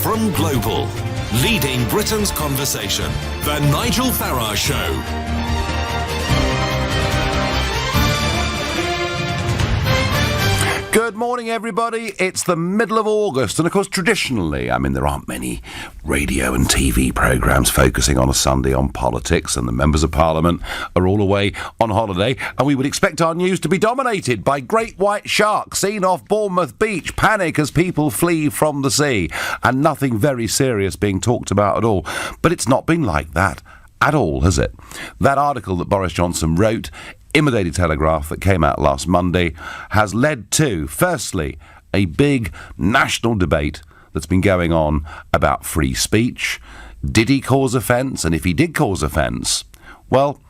from Global, leading Britain's conversation. The Nigel Farage Show. Good morning, everybody. It's the middle of August, and of course, traditionally, there aren't many radio and TV programmes focusing on a Sunday on politics, and the members of Parliament are all away on holiday, and we would expect our news to be dominated by great white sharks seen off Bournemouth Beach, panic as people flee from the sea, and nothing very serious being talked about at all. But it's not been like that at all, has it? That article that Boris Johnson wrote in the Daily Telegraph that came out last Monday has led to, firstly, a big national debate that's been going on about free speech. Did he cause offence? And if he did cause offence, well,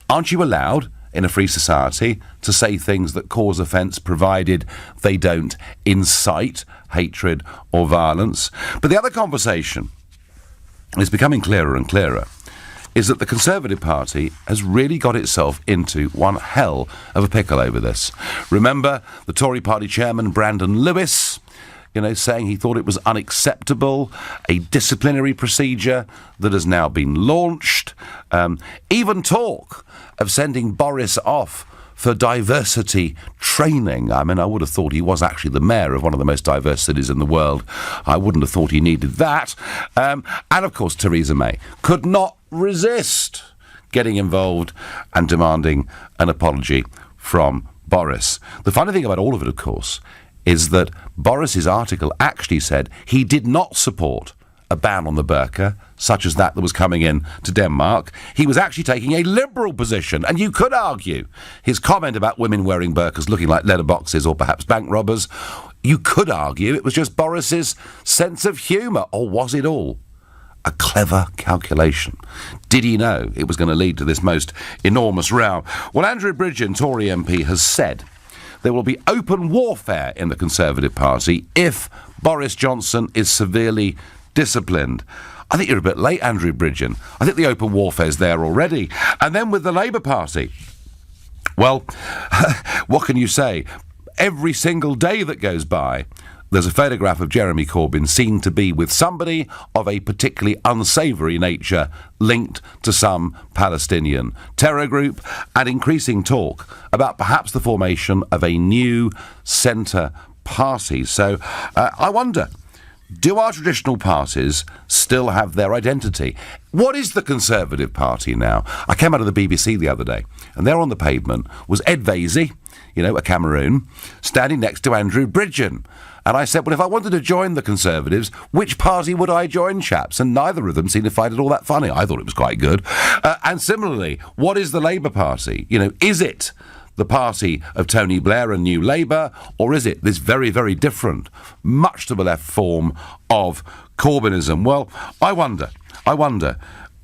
aren't you allowed in a free society to say things that cause offence provided they don't incite hatred or violence? But the other conversation is becoming clearer and clearer is that the Conservative Party has really got itself into one hell of a pickle over this. Remember the Tory Party chairman, Brandon Lewis, saying he thought it was unacceptable, a disciplinary procedure that has now been launched, even talk of sending Boris off for diversity training. I would have thought he was actually the mayor of one of the most diverse cities in the world. I wouldn't have thought he needed that. And of course, Theresa May could not resist getting involved and demanding an apology from Boris. The funny thing about all of it, of course, is that Boris's article actually said he did not support a ban on the burqa, such as that was coming in to Denmark. He was actually taking a liberal position, and you could argue his comment about women wearing burqas looking like letterboxes or perhaps bank robbers, you could argue it was just Boris's sense of humour, or was it all a clever calculation? Did he know it was going to lead to this most enormous row? Well, Andrew Bridgen, Tory MP, has said there will be open warfare in the Conservative Party if Boris Johnson is severely disciplined. I think you're a bit late, Andrew Bridgen. I think the open warfare's there already. And then with the Labour Party, well, what can you say? Every single day that goes by, there's a photograph of Jeremy Corbyn seen to be with somebody of a particularly unsavoury nature linked to some Palestinian terror group, and increasing talk about perhaps the formation of a new centre party. So I wonder, do our traditional parties still have their identity? What is the Conservative Party now? I came out of the BBC the other day, and there on the pavement was Ed Vaizey, a Cameroon, standing next to Andrew Bridgen. And I said, well, if I wanted to join the Conservatives, which party would I join, chaps? And neither of them seemed to find it all that funny. I thought it was quite good. And similarly, what is the Labour Party? Is it the party of Tony Blair and New Labour, or is it this very, very different, much to the left form of Corbynism? Well, I wonder,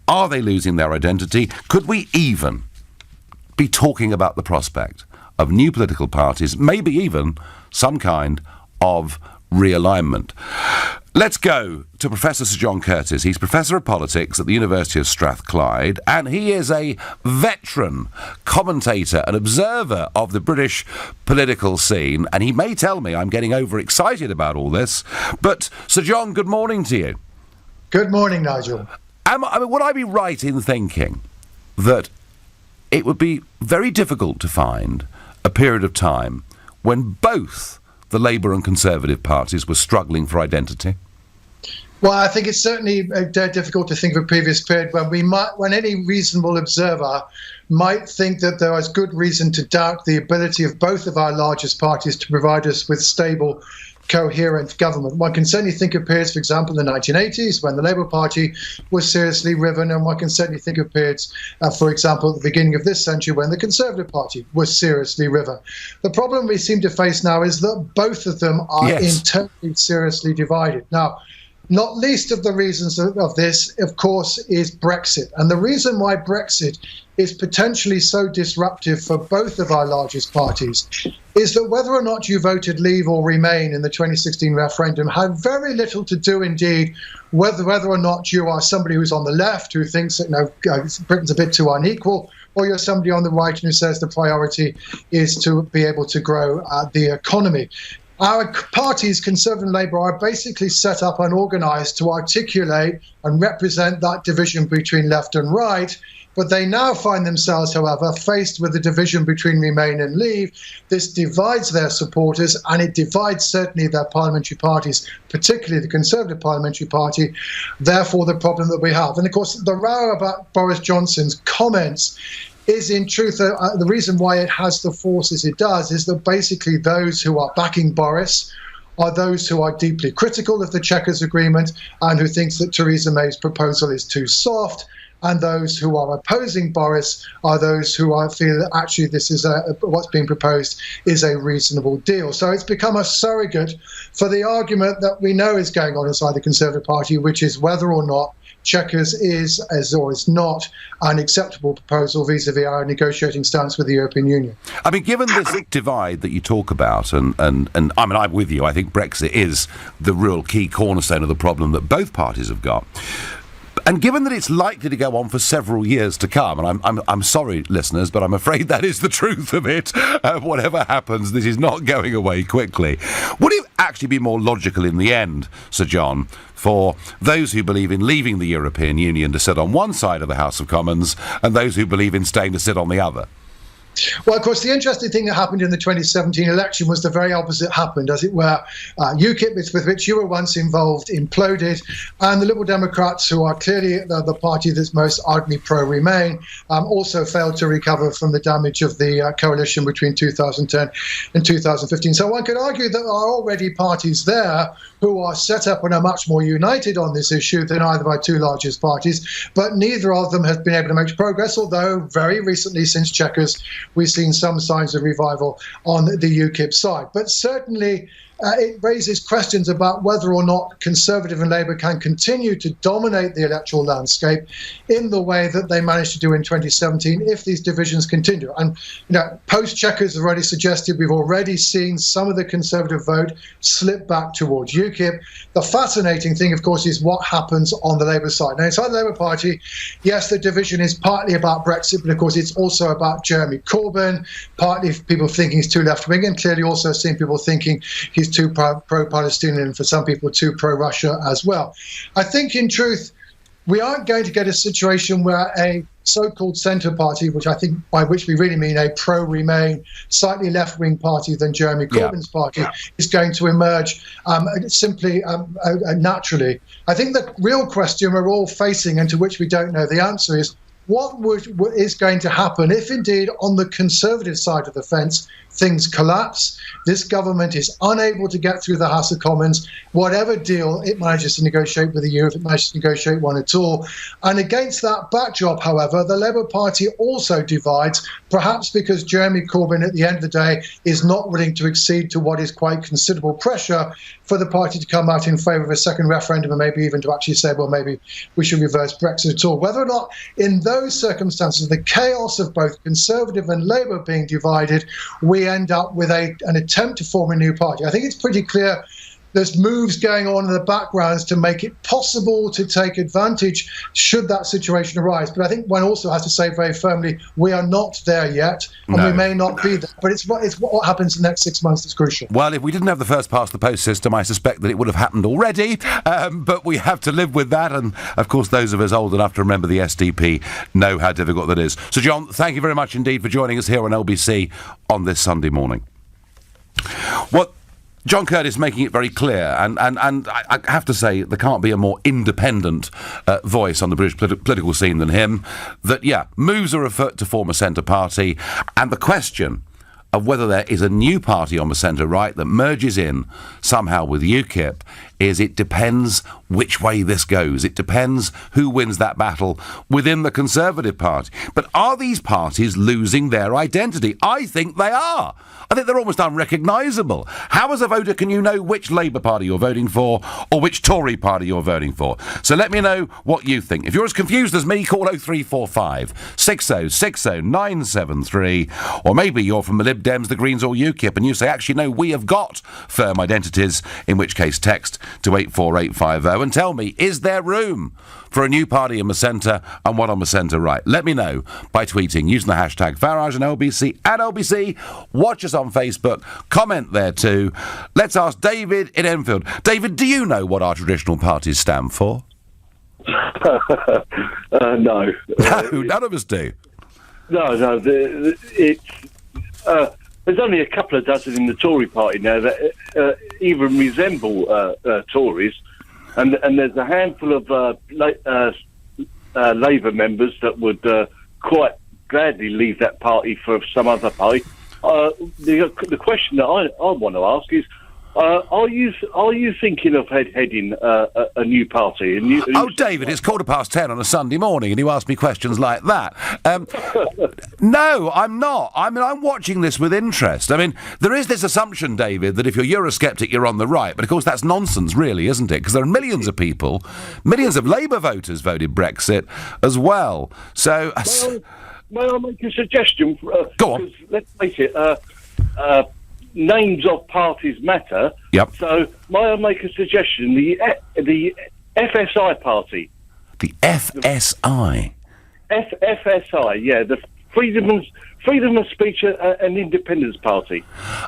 are they losing their identity? Could we even be talking about the prospect of new political parties, maybe even some kind of realignment? Let's go to Professor Sir John Curtis. He's Professor of Politics at the University of Strathclyde, and he is a veteran commentator and observer of the British political scene, and he may tell me I'm getting overexcited about all this, but Sir John, good morning to you. Good morning, Nigel. Would I be right in thinking that it would be very difficult to find a period of time when both the Labour and Conservative parties were struggling for identity? Well, I think it's certainly difficult to think of a previous period when any reasonable observer might think that there is good reason to doubt the ability of both of our largest parties to provide us with stable, coherent government. One can certainly think of periods, for example, in the 1980s when the Labour Party was seriously riven, and one can certainly think of periods, for example, at the beginning of this century when the Conservative Party was seriously riven. The problem we seem to face now is that both of them are internally seriously divided. Now, not least of the reasons of this, of course, is Brexit. And the reason why Brexit is potentially so disruptive for both of our largest parties is that whether or not you voted Leave or Remain in the 2016 referendum had very little to do indeed whether or not you are somebody who's on the left who thinks that Britain's a bit too unequal, or you're somebody on the right who says the priority is to be able to grow the economy. Our parties, Conservative and Labour, are basically set up and organised to articulate and represent that division between left and right. But they now find themselves, however, faced with the division between Remain and Leave. This divides their supporters, and it divides certainly their parliamentary parties, particularly the Conservative Parliamentary Party, therefore the problem that we have. And of course, the row about Boris Johnson's comments is in truth, the reason why it has the force as it does is that basically those who are backing Boris are those who are deeply critical of the Chequers Agreement and who thinks that Theresa May's proposal is too soft. And those who are opposing Boris are those who feel that actually this is what's being proposed is a reasonable deal. So it's become a surrogate for the argument that we know is going on inside the Conservative Party, which is whether or not Chequers is or is not an acceptable proposal vis-à-vis our negotiating stance with the European Union. I mean, given this divide that you talk about, and I mean, I'm with you, I think Brexit is the real key cornerstone of the problem that both parties have got. And given that it's likely to go on for several years to come, and I'm sorry, listeners, but I'm afraid that is the truth of it. Whatever happens, this is not going away quickly. Would it actually be more logical in the end, Sir John, for those who believe in leaving the European Union to sit on one side of the House of Commons and those who believe in staying to sit on the other? Well, of course, the interesting thing that happened in the 2017 election was the very opposite happened, as it were. UKIP, with which you were once involved, imploded, and the Liberal Democrats, who are clearly the party that's most ardently pro-Remain, also failed to recover from the damage of the coalition between 2010 and 2015. So one could argue that there are already parties there who are set up and are much more united on this issue than either of our two largest parties, but neither of them has been able to make progress, although very recently, since Chequers, we've seen some signs of revival on the UKIP side. But certainly it raises questions about whether or not Conservative and Labour can continue to dominate the electoral landscape in the way that they managed to do in 2017 if these divisions continue. And post-Chequers have already suggested we've already seen some of the Conservative vote slip back towards UKIP. The fascinating thing, of course, is what happens on the Labour side. Now, inside the Labour Party, yes, the division is partly about Brexit, but of course it's also about Jeremy Corbyn, partly people thinking he's too left-wing, and clearly also seeing people thinking he's too pro-Palestinian, and for some people too pro-Russia as well. I think, in truth, we aren't going to get a situation where a so-called centre party, which I think by which we really mean a pro-Remain, slightly left-wing party than Jeremy Corbyn's party, is going to emerge simply naturally. I think the real question we're all facing, and to which we don't know the answer, is what is going to happen if indeed on the Conservative side of the fence things collapse, this government is unable to get through the House of Commons, whatever deal it manages to negotiate with the EU, if it manages to negotiate one at all. And against that backdrop, however, the Labour Party also divides, perhaps because Jeremy Corbyn at the end of the day is not willing to accede to what is quite considerable pressure for the party to come out in favour of a second referendum, and maybe even to actually say, well, maybe we should reverse Brexit at all. Whether or not in those circumstances, the chaos of both Conservative and Labour being divided, we end up with an attempt to form a new party. I think it's pretty clear there's moves going on in the backgrounds to make it possible to take advantage should that situation arise. But I think one also has to say very firmly, we are not there yet, and we may not be there. But it's what happens in the next 6 months that's crucial. Well, if we didn't have the first past the post system, I suspect that it would have happened already. But we have to live with that. And, of course, those of us old enough to remember the SDP know how difficult that is. So, John, thank you very much indeed for joining us here on LBC on this Sunday morning. What John Curtis making it very clear, and I have to say there can't be a more independent voice on the British political scene than him, that, moves are afoot to form a centre party, and the question of whether there is a new party on the centre-right that merges in somehow with UKIP is it depends which way this goes. It depends who wins that battle within the Conservative Party. But are these parties losing their identity? I think they are. I think they're almost unrecognisable. How as a voter can you know which Labour Party you're voting for or which Tory Party you're voting for? So let me know what you think. If you're as confused as me, call 0345 6060 973. Or maybe you're from the Lib Dems, the Greens or UKIP and you say, actually, no, we have got firm identities, in which case text to 84850 and tell me, is there room for a new party in the centre and one on the centre right? Let me know by tweeting using the hashtag Farage and LBC at LBC. Watch us on Facebook. Comment there too. Let's ask David in Enfield. David, do you know what our traditional parties stand for? No. No, none of us do. No. It's there's only a couple of dozen in the Tory party now that even resemble Tories, and there's a handful of Labour members that would quite gladly leave that party for some other party. The question that I want to ask is, are you thinking of heading a new party? David, it's 10:15 on a Sunday morning, and you ask me questions like that. No, I'm not. I mean, I'm watching this with interest. I mean, there is this assumption, David, that if you're Eurosceptic, you're on the right. But of course, that's nonsense, really, isn't it? Because there are millions of people, millions of Labour voters voted Brexit as well. So, may I make a suggestion? Go on. Let's face it. Names of parties matter. Yep. So, may I make a suggestion? The FSI party. The FSI? FSI, yeah. The Freedom of Speech and Independence Party.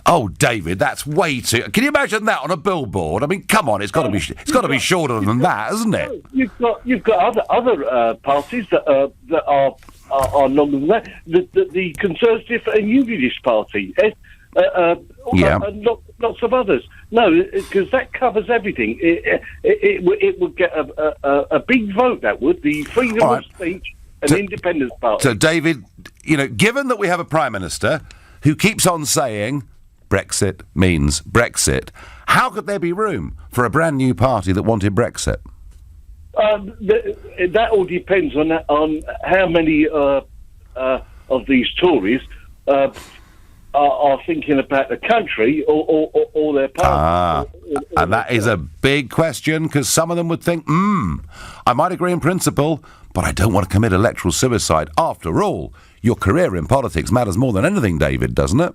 Oh, David, that's way too... Can you imagine that on a billboard? I mean, come on, it's got to be shorter than that, hasn't it? You've got other parties that are longer than that. The Conservative and Unionist Party. And lots of others. No, because that covers everything. It would get a big vote. That would the Freedom of Speech and Independence Party. So, David, given that we have a Prime Minister who keeps on saying Brexit means Brexit, how could there be room for a brand new party that wanted Brexit? That all depends on how many of these Tories are thinking about the country or their party. And that is a big question, because some of them would think, I might agree in principle, but I don't want to commit electoral suicide. After all, your career in politics matters more than anything, David, doesn't it?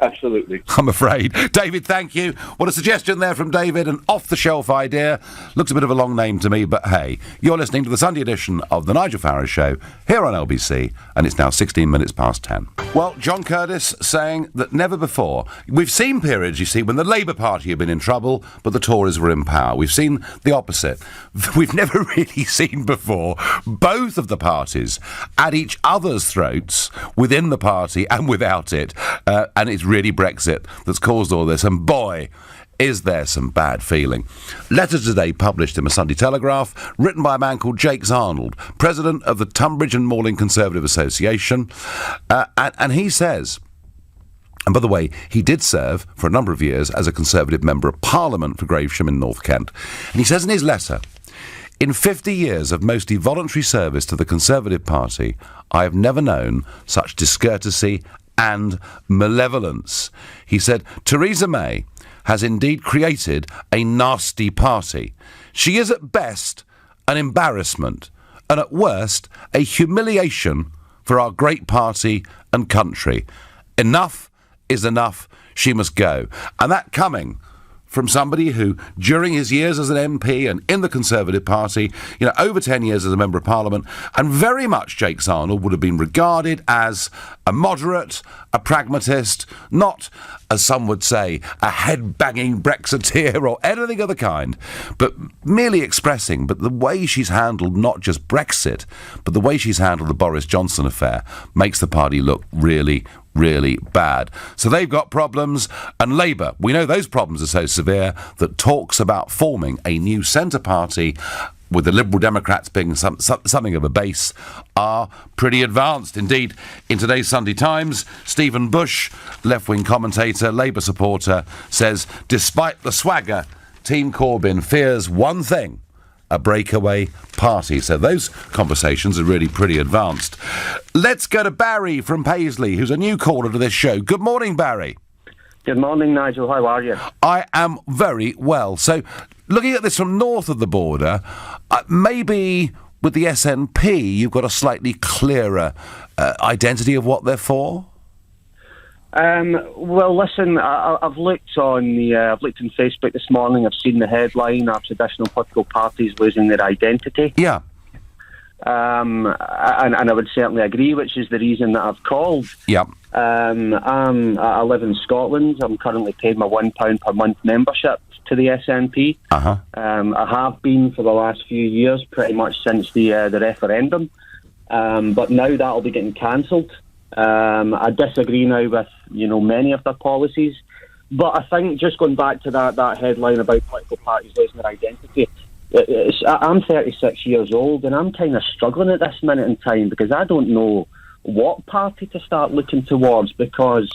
Absolutely. I'm afraid. David, thank you. What a suggestion there from David, an off-the-shelf idea. Looks a bit of a long name to me, but hey, you're listening to the Sunday edition of the Nigel Farage Show here on LBC, and it's now 16 minutes past 10. Well, John Curtis saying that never before. We've seen periods, you see, when the Labour Party have been in trouble, but the Tories were in power. We've seen the opposite. We've never really seen before both of the parties at each other's throats within the party and without it, and it's really Brexit that's caused all this, and boy, is there some bad feeling. Letter today published in the Sunday Telegraph, written by a man called Jakes Arnold, president of the Tunbridge and Malling Conservative Association, and he says, and by the way, he did serve for a number of years as a Conservative Member of Parliament for Gravesham in North Kent, and he says in his letter, in 50 years of mostly voluntary service to the Conservative Party, I have never known such discourtesy and malevolence. He said, Theresa May has indeed created a nasty party. She is at best an embarrassment, and at worst a humiliation for our great party and country. Enough is enough. She must go. And that coming from somebody who, during his years as an MP and in the Conservative Party, over 10 years as a Member of Parliament, and very much Jakes Arnold would have been regarded as a moderate, a pragmatist, not, as some would say, a head-banging Brexiteer or anything of the kind, but merely expressing, but the way she's handled not just Brexit, but the way she's handled the Boris Johnson affair makes the party look really, really bad. So they've got problems, and Labour, we know those problems are so severe that talks about forming a new centre party with the Liberal Democrats being something of a base are pretty advanced. Indeed, in today's Sunday Times, Stephen Bush, left-wing commentator, Labour supporter, says, despite the swagger, Team Corbyn fears one thing: a breakaway party. So those conversations are really pretty advanced. Let's go to Barry from Paisley, who's a new caller to this show. Good morning, Barry. Good morning, Nigel. How are you? I am very well. So, looking at this from north of the border, maybe with the SNP, you've got a slightly clearer identity of what they're for? Well, listen, I've looked on Facebook this morning. I've seen the headline: "Our traditional political parties losing their identity." Yeah. And I would certainly agree, which is the reason that I've called. Yeah. I live in Scotland. I'm currently paid my £1 per month membership to the SNP. Uh-huh. I have been for the last few years, pretty much since the referendum. But now that'll be getting cancelled. I disagree now with many of their policies. But I think just going back to that headline about political parties losing their identity, I'm 36 years old and I'm kind of struggling at this minute in time because I don't know what party to start looking towards because...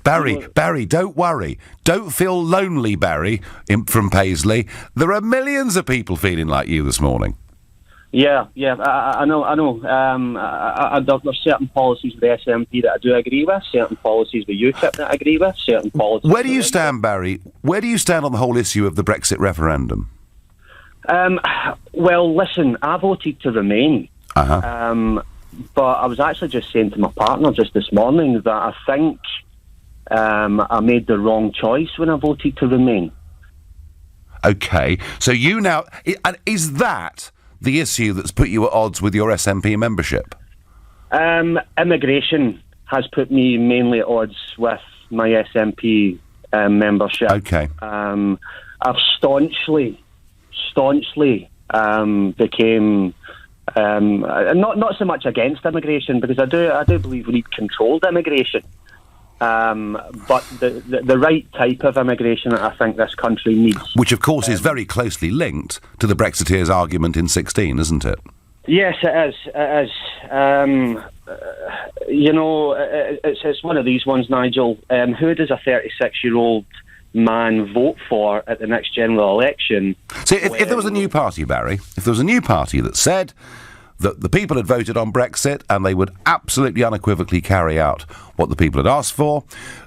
Barry, don't worry. Don't feel lonely, Barry, from Paisley. There are millions of people feeling like you this morning. Yeah, I know. There's certain policies with the SNP that I do agree with, certain policies with UKIP that I agree with, certain policies... Where do you stand, Barry? Where do you stand on the whole issue of the Brexit referendum? Well, listen, I voted to remain. Uh-huh. But I was actually just saying to my partner just this morning that I think I made the wrong choice when I voted to remain. Okay, so you now... And is that the issue that's put you at odds with your SNP membership? Immigration has put me mainly at odds with my SNP membership. Okay. I've staunchly became... not so much against immigration because I do believe we need controlled immigration, but the right type of immigration that I think this country needs. Which of course is very closely linked to the Brexiteers' argument in 16, isn't it? Yes, it is. It is. It's one of these ones, Nigel. Who does a 36-year-old man vote for at the next general election? See, if there was a new party, Barry, if there was a new party that said that the people had voted on Brexit and they would absolutely unequivocally carry out what the people had asked for,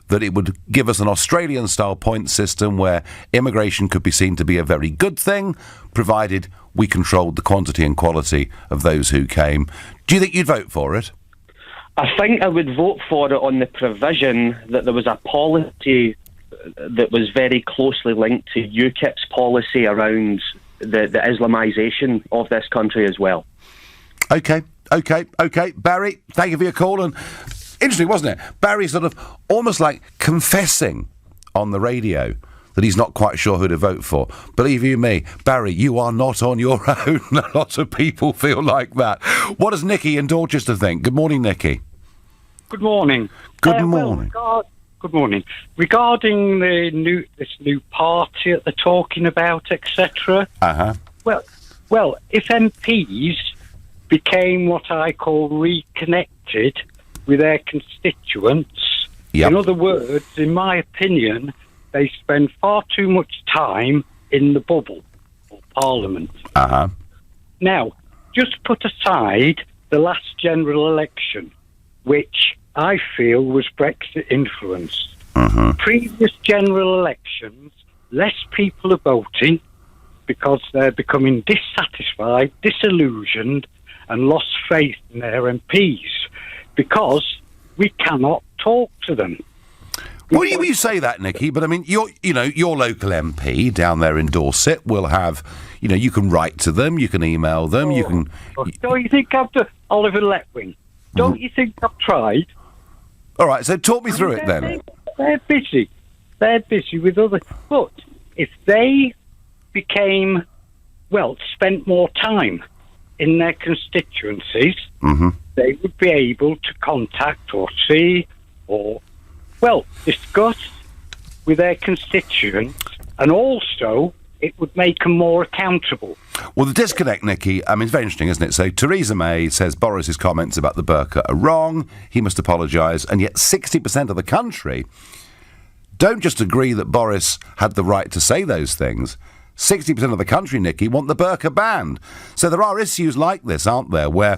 that it would give us an Australian-style point system where immigration could be seen to be a very good thing, provided we controlled the quantity and quality of those who came, do you think you'd vote for it? I think I would vote for it on the provision that there was a policy that was very closely linked to UKIP's policy around the Islamisation of this country as well. Okay. Barry, thank you for your call. And interesting, wasn't it? Barry sort of almost like confessing on the radio that he's not quite sure who to vote for. Believe you me, Barry, you are not on your own. A lot of people feel like that. What does Nicky in Dorchester think? Good morning, Nicky. Good morning. Good morning. Good morning. Regarding this new party that they're talking about, etc. Uh-huh. Well, if MPs became what I call reconnected with their constituents, yep. In other words, in my opinion, they spend far too much time in the bubble of Parliament. Uh-huh. Now, just put aside the last general election, which I feel was Brexit influenced. Uh-huh. Previous general elections, less people are voting because they're becoming dissatisfied, disillusioned, and lost faith in their MPs because we cannot talk to them. Well, you say that, Nicky, but I mean, your local MP down there in Dorset will have, you can write to them, you can email them, you can... Don't you think I've done Oliver Letwin? Don't you think I've tried? All right, so talk me through it then. They're busy. They're busy with other... But if they became, spent more time in their constituencies, mm-hmm. they would be able to contact or see or, discuss with their constituents, and also it would make them more accountable. Well, the disconnect, Nicky, it's very interesting, isn't it? So Theresa May says Boris's comments about the burqa are wrong, he must apologise, and yet 60% of the country don't just agree that Boris had the right to say those things. 60% of the country, Nicky, want the burqa banned. So there are issues like this, aren't there, where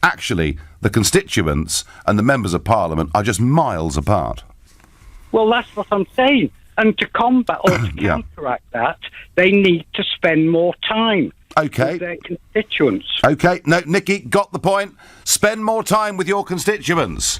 actually the constituents and the members of Parliament are just miles apart. Well, that's what I'm saying. And to combat or to counteract that, they need to spend more time with their constituents. OK, no, Nicky, got the point. Spend more time with your constituents.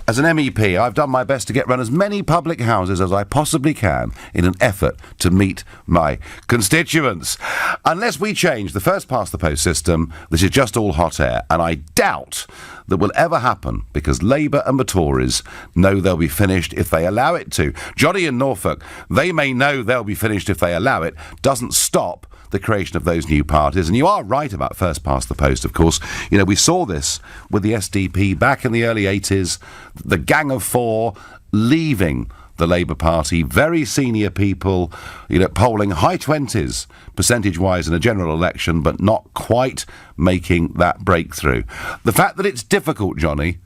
As an MEP, I've done my best to run as many public houses as I possibly can in an effort to meet my constituents. Unless we change the first-past-the-post system, this is just all hot air, and I doubt that will ever happen because Labour and the Tories know they'll be finished if they allow it to. Johnny in Norfolk, they may know they'll be finished if they allow it, doesn't stop the creation of those new parties. And you are right about first past the post, of course. You know, we saw this with the SDP back in the early 80s, the Gang of Four leaving the Labour Party, very senior people, you know, polling high 20s percentage-wise in a general election, but not quite making that breakthrough. The fact that it's difficult, Johnny,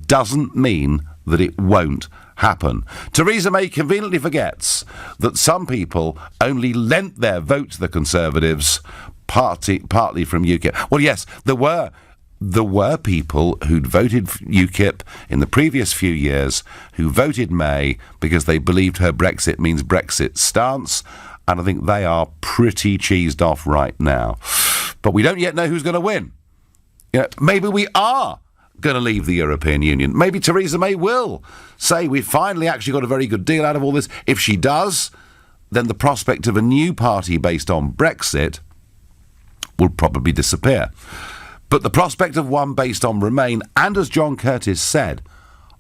doesn't mean that it won't happen. Theresa May conveniently forgets that some people only lent their vote to the Conservatives partly from UKIP. Well, yes, there were people who'd voted UKIP in the previous few years who voted May because they believed her Brexit means Brexit stance, and I think they are pretty cheesed off right now. But we don't yet know who's going to win. You know, maybe we are going to leave the European Union. Maybe Theresa May will say we finally actually got a very good deal out of all this. If she does, then the prospect of a new party based on Brexit will probably disappear. But the prospect of one based on Remain, and as John Curtis said,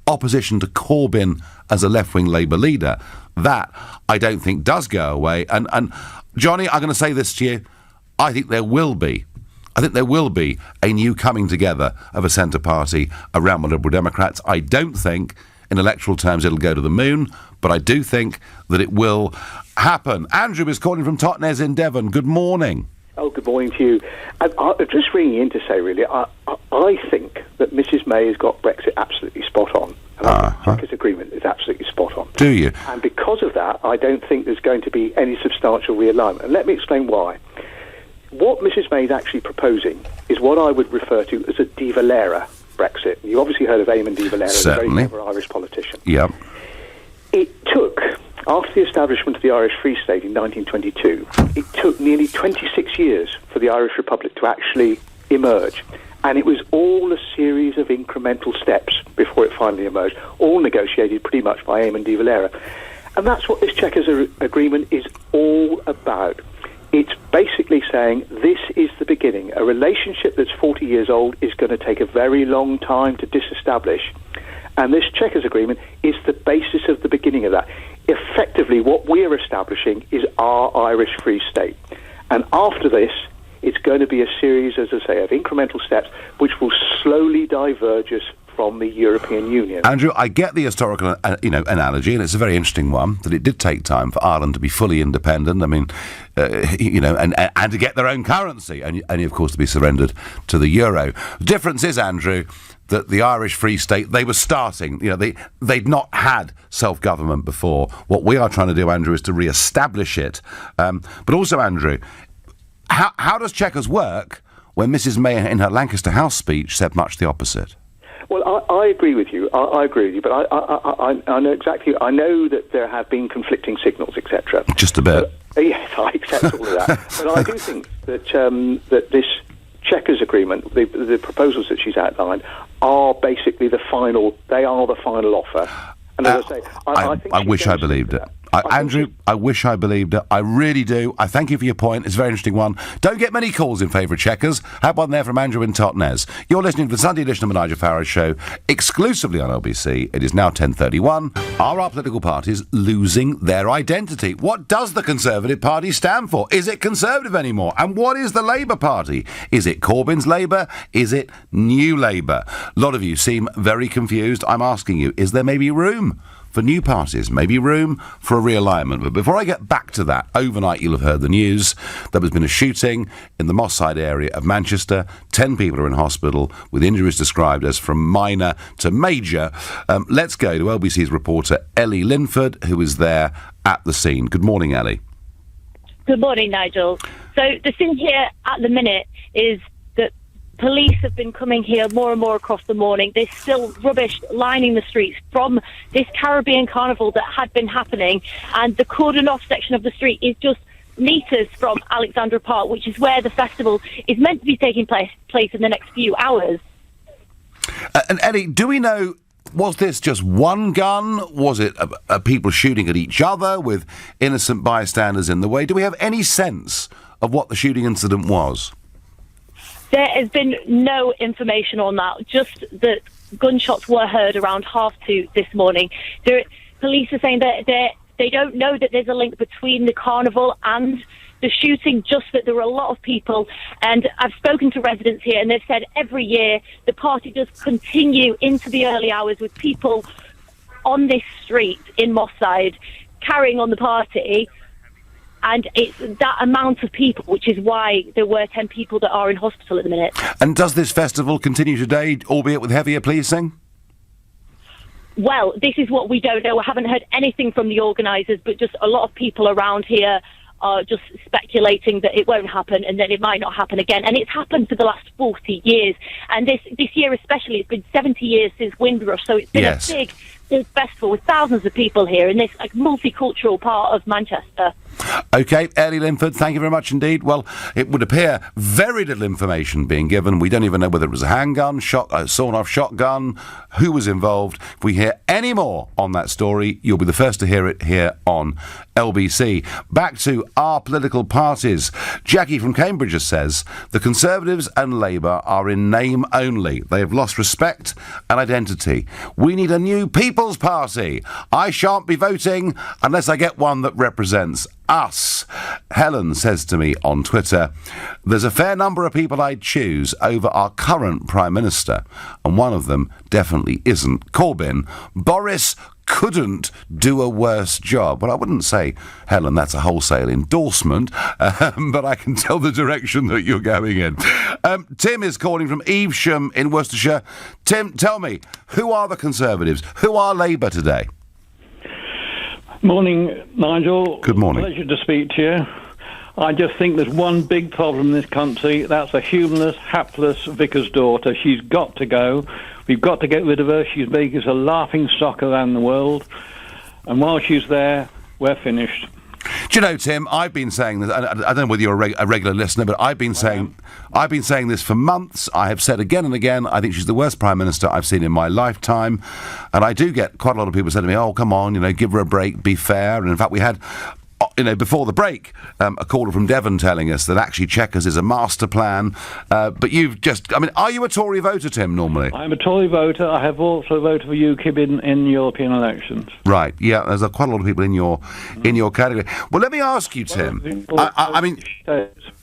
opposition to Corbyn as a left-wing Labour leader, that I don't think does go away. And Johnny, I'm going to say this to you, I think there will be a new coming together of a centre party around the Liberal Democrats. I don't think, in electoral terms, it'll go to the moon, but I do think that it will happen. Andrew is calling from Totnes in Devon. Good morning. Oh, good morning to you. I'm just ringing in to say, really, I think that Mrs May has got Brexit absolutely spot on. And I think Chequers agreement is absolutely spot on. Do you? And because of that, I don't think there's going to be any substantial realignment. And let me explain why. What Mrs May is actually proposing is what I would refer to as a de Valera Brexit. You obviously heard of Eamon de Valera, a very clever Irish politician. Yep. It took, after the establishment of the Irish Free State in 1922, it took nearly 26 years for the Irish Republic to actually emerge. And it was all a series of incremental steps before it finally emerged, all negotiated pretty much by Eamon de Valera. And that's what this Chequers agreement is all about. It's basically saying this is the beginning. A relationship that's 40 years old is going to take a very long time to disestablish. And this Chequers agreement is the basis of the beginning of that. Effectively, what we're establishing is our Irish Free State. And after this, it's going to be a series, as I say, of incremental steps which will slowly diverge us from the European Union. Andrew, I get the historical analogy, and it's a very interesting one, that it did take time for Ireland to be fully independent. I mean, and to get their own currency, and of course to be surrendered to the euro. The difference is, Andrew, that the Irish Free State, they were starting, they'd not had self-government before. What we are trying to do, Andrew, is to re-establish it. But also, Andrew, how does Chequers work when Mrs May in her Lancaster House speech said much the opposite? Well, I agree with you. I agree with you, but I know exactly. I know that there have been conflicting signals, etc. Just a bit. Yes, I accept all of that. But I do think that that this Chequers agreement, the proposals that she's outlined, are basically the final. They are the final offer. And as I say, I think I wish I believed it. Andrew, I wish I believed it. I really do. I thank you for your point. It's a very interesting one. Don't get many calls in favour of Chequers. Have one there from Andrew in Totnes. You're listening to the Sunday edition of the Nigel Farage Show, exclusively on LBC. It is now 10:31. Are our political parties losing their identity? What does the Conservative Party stand for? Is it Conservative anymore? And what is the Labour Party? Is it Corbyn's Labour? Is it New Labour? A lot of you seem very confused. I'm asking you, is there maybe room for new parties, maybe room for a realignment? But before I get back to that, overnight you'll have heard the news. There has been a shooting in the Moss Side area of Manchester. 10 people are in hospital with injuries described as from minor to major. Let's go to LBC's reporter Ellie Linford, who is there at the scene. Good morning, Ellie. Good morning, Nigel. So the thing here at the minute is that police have been coming here more and more across the morning. There's still rubbish lining the streets from this Caribbean carnival that had been happening, and the cordon off section of the street is just metres from Alexandra Park, which is where the festival is meant to be taking place in the next few hours. And Ellie, do we know was this just one gun? Was it people shooting at each other with innocent bystanders in the way? Do we have any sense of what the shooting incident was? There has been no information on that, just that gunshots were heard around 2:30 this morning. Police are saying that they don't know that there's a link between the carnival and the shooting, just that there were a lot of people. And I've spoken to residents here, and they've said every year the party does continue into the early hours with people on this street in Moss Side carrying on the party. And it's that amount of people, which is why there were 10 people that are in hospital at the minute. And does this festival continue today, albeit with heavier policing? Well, this is what we don't know. I haven't heard anything from the organisers, but just a lot of people around here are just speculating that it won't happen and that it might not happen again. And it's happened for the last 40 years. And this year especially, it's been 70 years since Windrush, so it's been a big festival with thousands of people here in this multicultural part of Manchester. OK, Ellie Linford, thank you very much indeed. Well, it would appear very little information being given. We don't even know whether it was a handgun, sawn-off shotgun, who was involved. If we hear any more on that story, you'll be the first to hear it here on LBC. Back to our political parties. Jackie from Cambridge says the Conservatives and Labour are in name only. They have lost respect and identity. We need a new People's Party. I shan't be voting unless I get one that represents us. Helen says to me on Twitter, there's a fair number of people I'd choose over our current Prime Minister, and one of them definitely isn't Corbyn. Boris couldn't do a worse job. Well, I wouldn't say, Helen, that's a wholesale endorsement, but I can tell the direction that you're going in. Tim is calling from Evesham in Worcestershire. Tim, tell me, who are the Conservatives? Who are Labour today? Morning, Nigel. Good morning. Pleasure to speak to you. I just think there's one big problem in this country. That's a humanless, hapless vicar's daughter. She's got to go. We've got to get rid of her. She's making us a laughing stock around the world. And while she's there, we're finished. Do you know, Tim, I've been saying this, I don't know whether you're a regular listener, but I've been saying this for months. I have said again and again, I think she's the worst Prime Minister I've seen in my lifetime. And I do get quite a lot of people saying to me, oh, come on, give her a break, be fair. And in fact, we had, before the break, a caller from Devon telling us that actually Chequers is a master plan. But you've just, are you a Tory voter, Tim, normally? I'm a Tory voter. I have also voted for UKIP in European elections. Right, yeah, there's quite a lot of people in your category. Well, let me ask you, Tim.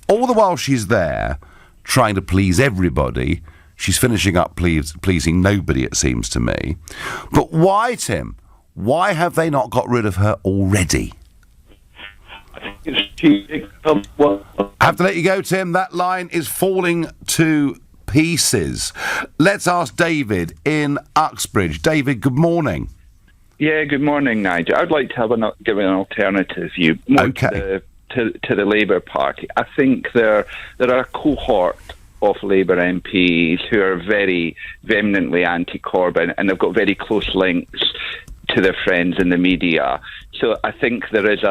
All the while she's there, trying to please everybody, she's finishing up pleasing nobody, it seems to me. But why, Tim? Why have they not got rid of her already? I have to let you go, Tim. That line is falling to pieces. Let's ask David in Uxbridge. David, good morning. Yeah, good morning, Nigel. I'd like to give an alternative view to the Labour Party. I think there are a cohort of Labour MPs who are very vehemently anti-Corbyn, and they've got very close links to their friends in the media. So I think there's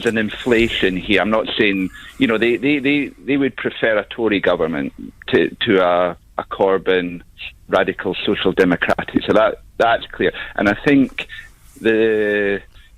an inflation here. I'm not saying, they would prefer a Tory government to a Corbyn radical social democratic. So that's clear. And I think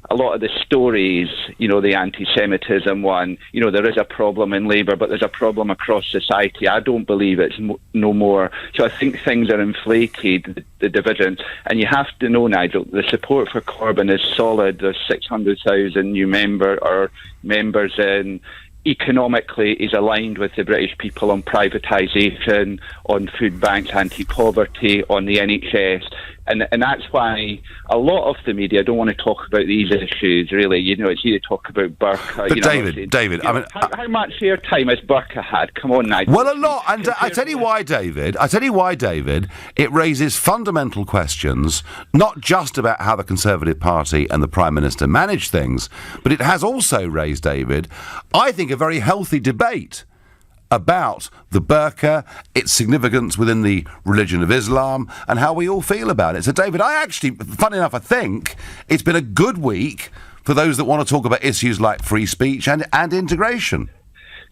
a lot of the stories, the anti-Semitism one, there is a problem in Labour, but there's a problem across society. I don't believe it's no more. So I think things are inflated, the division. And you have to know, Nigel, the support for Corbyn is solid. There's 600,000 new members in. Economically, he's aligned with the British people on privatisation, on food banks, anti-poverty, on the NHS. And that's why a lot of the media don't want to talk about these issues, really. It's easy to talk about Burqa. But David, how much airtime has Burqa had? Come on, Nigel. Well, a lot. And I tell you why, David. It raises fundamental questions, not just about how the Conservative Party and the Prime Minister manage things, but it has also raised, David, I think, a very healthy debate about the burqa, its significance within the religion of Islam, and how we all feel about it. So, David, funny enough, I think it's been a good week for those that want to talk about issues like free speech and integration.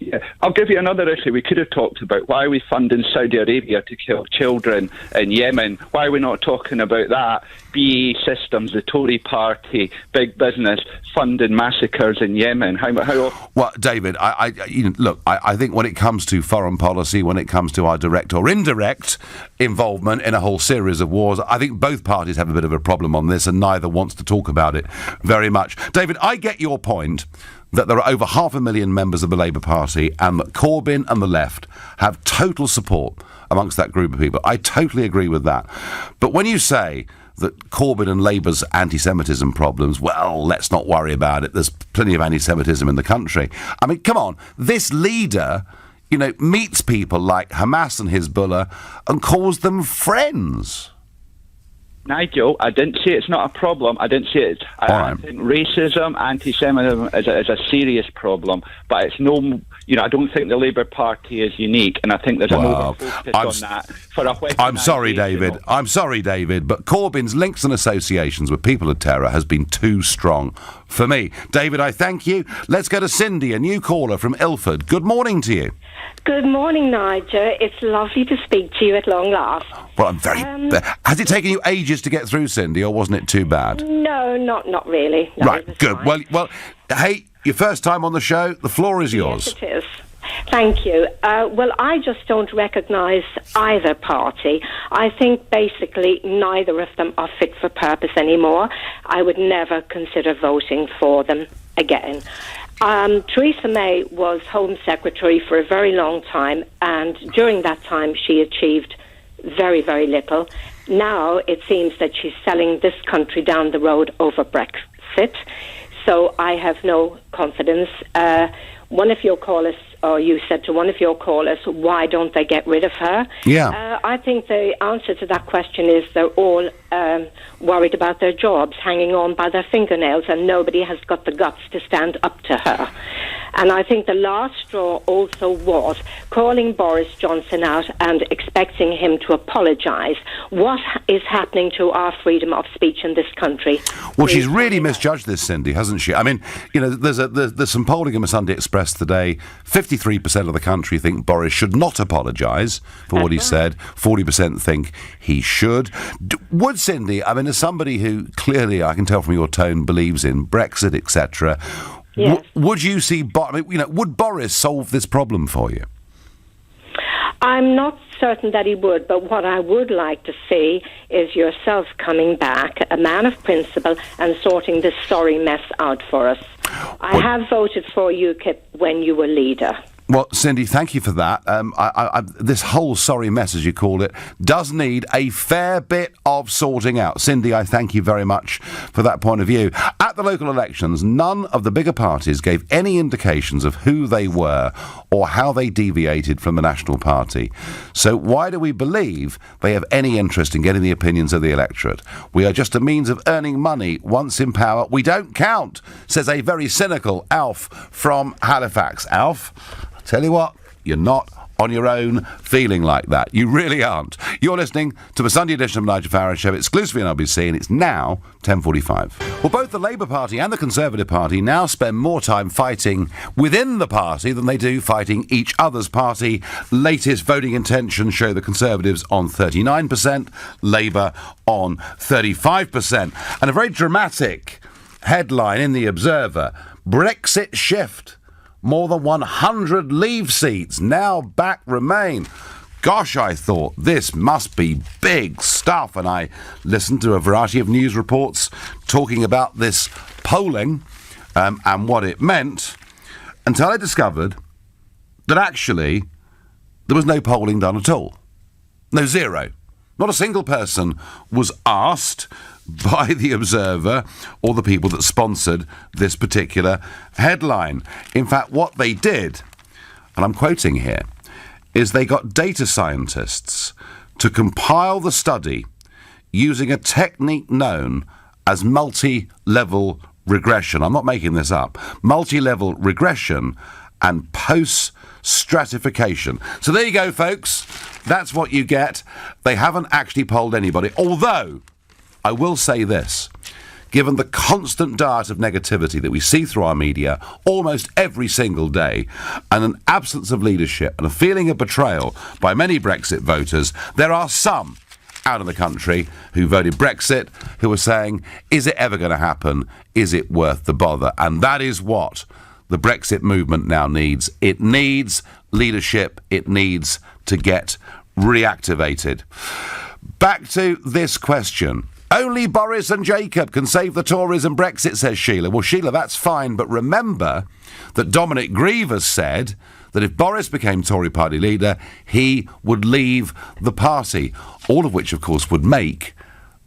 Yeah, I'll give you another issue we could have talked about. Why are we funding Saudi Arabia to kill children in Yemen? Why are we not talking about that? BAE Systems, the Tory party, big business, funding massacres in Yemen. How Well, David, I think when it comes to foreign policy, when it comes to our direct or indirect involvement in a whole series of wars, I think both parties have a bit of a problem on this, and neither wants to talk about it very much. David, I get your point that there are over 500,000 members of the Labour Party and that Corbyn and the left have total support amongst that group of people. I totally agree with that. But when you say that Corbyn and Labour's anti-Semitism problems, well, let's not worry about it. There's plenty of anti-Semitism in the country. I mean, come on. This leader, meets people like Hamas and Hezbollah and calls them friends. Nigel, I didn't say it's not a problem. I didn't say it. I think racism, anti-Semitism is a serious problem, but it's no. I don't think the Labour Party is unique, and I think there's an over-focus on that for a Western. I'm sorry, David. But Corbyn's links and associations with people of terror has been too strong for me. David, I thank you. Let's go to Cindy, a new caller from Ilford. Good morning to you. Good morning, Nigel. It's lovely to speak to you at long last. Well, I'm very... has it taken you ages to get through, Cindy, or wasn't it too bad? No, not really. No, right, good. Fine. Well, hey, your first time on the show, the floor is yours. Yes, it is. Thank you. Well, I just don't recognise either party. I think basically neither of them are fit for purpose anymore. I would never consider voting for them again. Theresa May was Home Secretary for a very long time, and during that time she achieved very, very little. Now it seems that she's selling this country down the road over Brexit, so I have no confidence. One of your callers, or you said to one of your callers, why don't they get rid of her? Yeah. I think the answer to that question is they're all worried about their jobs, hanging on by their fingernails, and nobody has got the guts to stand up to her. And I think the last straw also was calling Boris Johnson out and expecting him to apologise. What is happening to our freedom of speech in this country? Well, she's really misjudged this, Cindy, hasn't she? I mean, there's some polling in the Sunday Express today. 53% of the country think Boris should not apologise for what he said. 40% think he should. Would Cindy, I mean, as somebody who clearly, I can tell from your tone, believes in Brexit, etc., yes. Would you see, would Boris solve this problem for you? I'm not certain that he would, but what I would like to see is yourself coming back, a man of principle, and sorting this sorry mess out for us. I have voted for UKIP when you were leader. Well, Cindy, thank you for that. This whole sorry mess, as you call it, does need a fair bit of sorting out. Cindy, I thank you very much for that point of view. At the local elections, none of the bigger parties gave any indications of who they were or how they deviated from the National Party. So why do we believe they have any interest in getting the opinions of the electorate? We are just a means of earning money. Once in power, we don't count, says a very cynical Alf from Halifax. Alf, tell you what, you're not on your own feeling like that. You really aren't. You're listening to the Sunday edition of Nigel Farage Show, exclusively on LBC, and it's now 10:45. Well, both the Labour Party and the Conservative Party now spend more time fighting within the party than they do fighting each other's party. Latest voting intentions show the Conservatives on 39%, Labour on 35%. And a very dramatic headline in The Observer, Brexit shift. More than 100 Leave seats now back Remain. Gosh, I thought this must be big stuff, and I listened to a variety of news reports talking about this polling and what it meant, until I discovered that actually there was no polling done at all. No, zero. Not a single person was asked by The Observer or the people that sponsored this particular headline. In fact, what they did, and I'm quoting here, is they got data scientists to compile the study using a technique known as multi-level regression. I'm not making this up. Multi-level regression and post-stratification. So there you go, folks. That's what you get. They haven't actually polled anybody, although I will say this. given the constant diet of negativity that we see through our media almost every single day, and an absence of leadership and a feeling of betrayal by many Brexit voters, there are some out of the country who voted Brexit who are saying, is it ever going to happen? Is it worth the bother? And that is what the Brexit movement now needs. It needs leadership. It needs to get reactivated. Back to this question. Only Boris and Jacob can save the Tories and Brexit, says Sheila. Well, Sheila, that's fine, but remember that Dominic Grieve has said that if Boris became Tory party leader, he would leave the party, all of which, of course, would make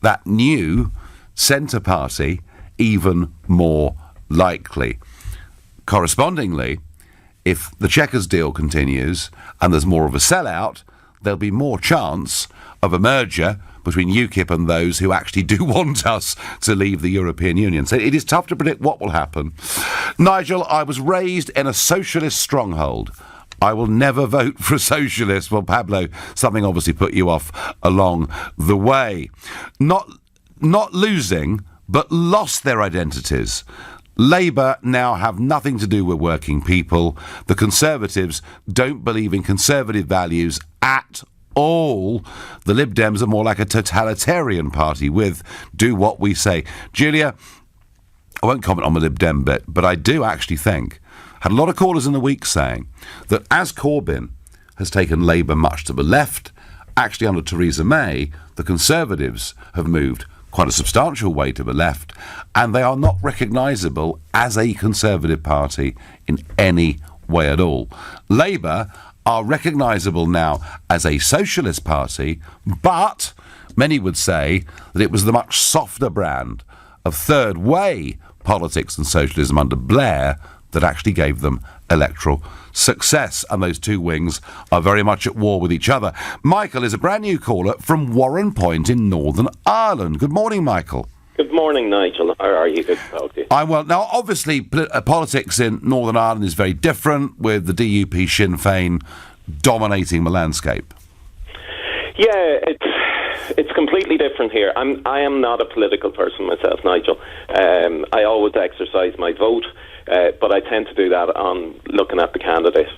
that new centre party even more likely. Correspondingly, if the Chequers deal continues and there's more of a sellout, there'll be more chance of a merger between UKIP and those who actually do want us to leave the European Union. So it is tough to predict what will happen. Nigel, I was raised in a socialist stronghold. I will never vote for a socialist. Well, Pablo, something obviously put you off along the way. Not losing, but lost their identities. Labour now have nothing to do with working people. The Conservatives don't believe in conservative values at all. The Lib Dems are more like a totalitarian party with do what we say. Julia, I won't comment on the Lib Dem bit, but I do actually think, had a lot of callers in the week saying that as Corbyn has taken Labour much to the left, actually under Theresa May, the Conservatives have moved quite a substantial way to the left, and they are not recognisable as a Conservative party in any way at all. Labour are recognisable now as a socialist party, but many would say that it was the much softer brand of third way politics and socialism under Blair that actually gave them electoral success, and those two wings are very much at war with each other. Michael is a brand new caller from Warren Point in Northern Ireland. Good morning, Michael. Good morning, Nigel. How are you? Good to talk to you. I'm well. Now, obviously, politics in Northern Ireland is very different, with the DUP Sinn Féin dominating the landscape. Yeah, it's completely different here. I am not a political person myself, Nigel. I always exercise my vote. But I tend to do that on looking at the candidate.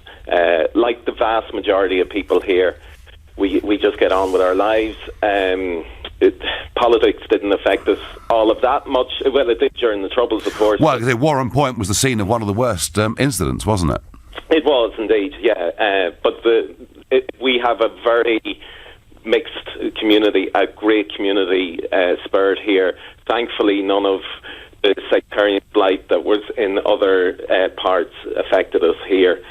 Like the vast majority of people here, we just get on with our lives. Politics didn't affect us all of that much. Well, it did during the Troubles, of course. Well, Warren Point was the scene of one of the worst incidents, wasn't it? It was indeed, yeah. But we have a very mixed community, a great community spirit here. Thankfully, none of the sectarian blight that was in other parts affected us here.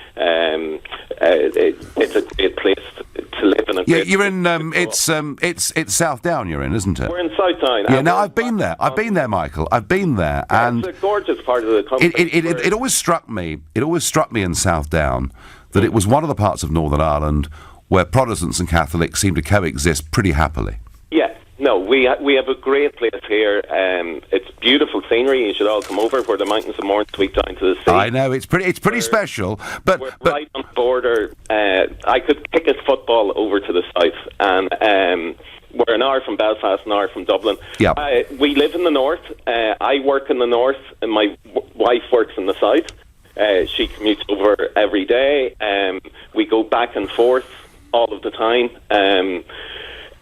It's a great place to live in. You're in. It's South Down. You're in, isn't it? We're in South Down. Yeah. Now I've been there. I've been there, Michael. I've been there, and it's a gorgeous part of the country. It always struck me. It always struck me in South Down that it was one of the parts of Northern Ireland where Protestants and Catholics seem to coexist pretty happily. Yeah. No, we have a great place here. It's beautiful scenery. You should all come over where the mountains of Mourne sweep down to the sea. I know, it's pretty special. But we're right on the border. I could kick a football over to the south, and we're an hour from Belfast, an hour from Dublin. Yep. We live in the north. I work in the north, and my wife works in the south. She commutes over every day. We go back and forth all of the time.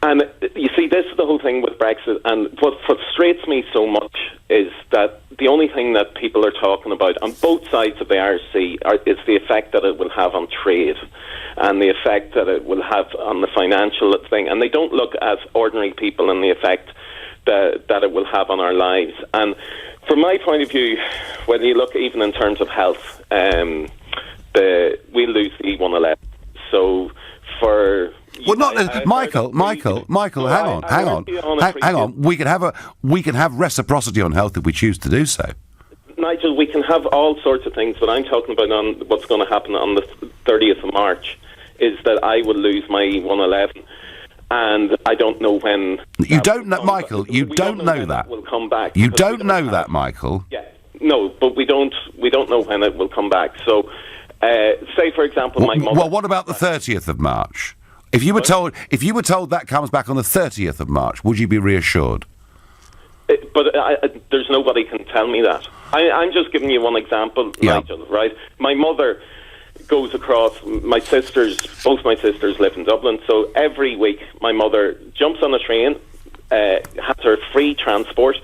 And you see, this is the whole thing with Brexit, and what frustrates me so much is that the only thing that people are talking about on both sides of the Irish Sea is the effect that it will have on trade and the effect that it will have on the financial thing, and they don't look at ordinary people and the effect that it will have on our lives. And from my point of view, whether you look even in terms of health, we'll lose the E111. So for... Well, not Michael. Hang on. We can have reciprocity on health if we choose to do so. Nigel, we can have all sorts of things, but I'm talking about on what's going to happen on the 30th of March. Is that I will lose my E111, and I don't know when. You don't know, Michael. You don't know that. Will come back. You don't know that, Michael. Yeah. No, but we don't know when it will come back. So, say for example, my mother. Well, what about the 30th of March? If you were told that comes back on the 30th of March, would you be reassured? But there's nobody can tell me that. I'm just giving you one example, Nigel, right? My mother goes across, both my sisters live in Dublin, so every week my mother jumps on a train, has her free transport,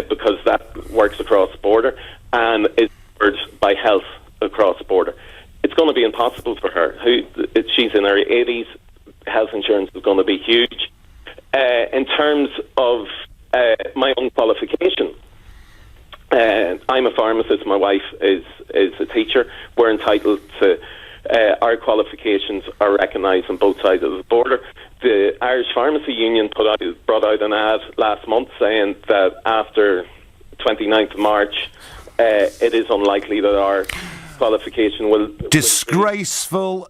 because that works across the border, and is covered by health across the border. It's going to be impossible for her. She's in her 80s, health insurance is going to be huge. In terms of my own qualification, I'm a pharmacist, my wife is a teacher. We're entitled to, our qualifications are recognised on both sides of the border. The Irish Pharmacy Union brought out an ad last month saying that after 29th of March, it is unlikely that our qualification will... Disgraceful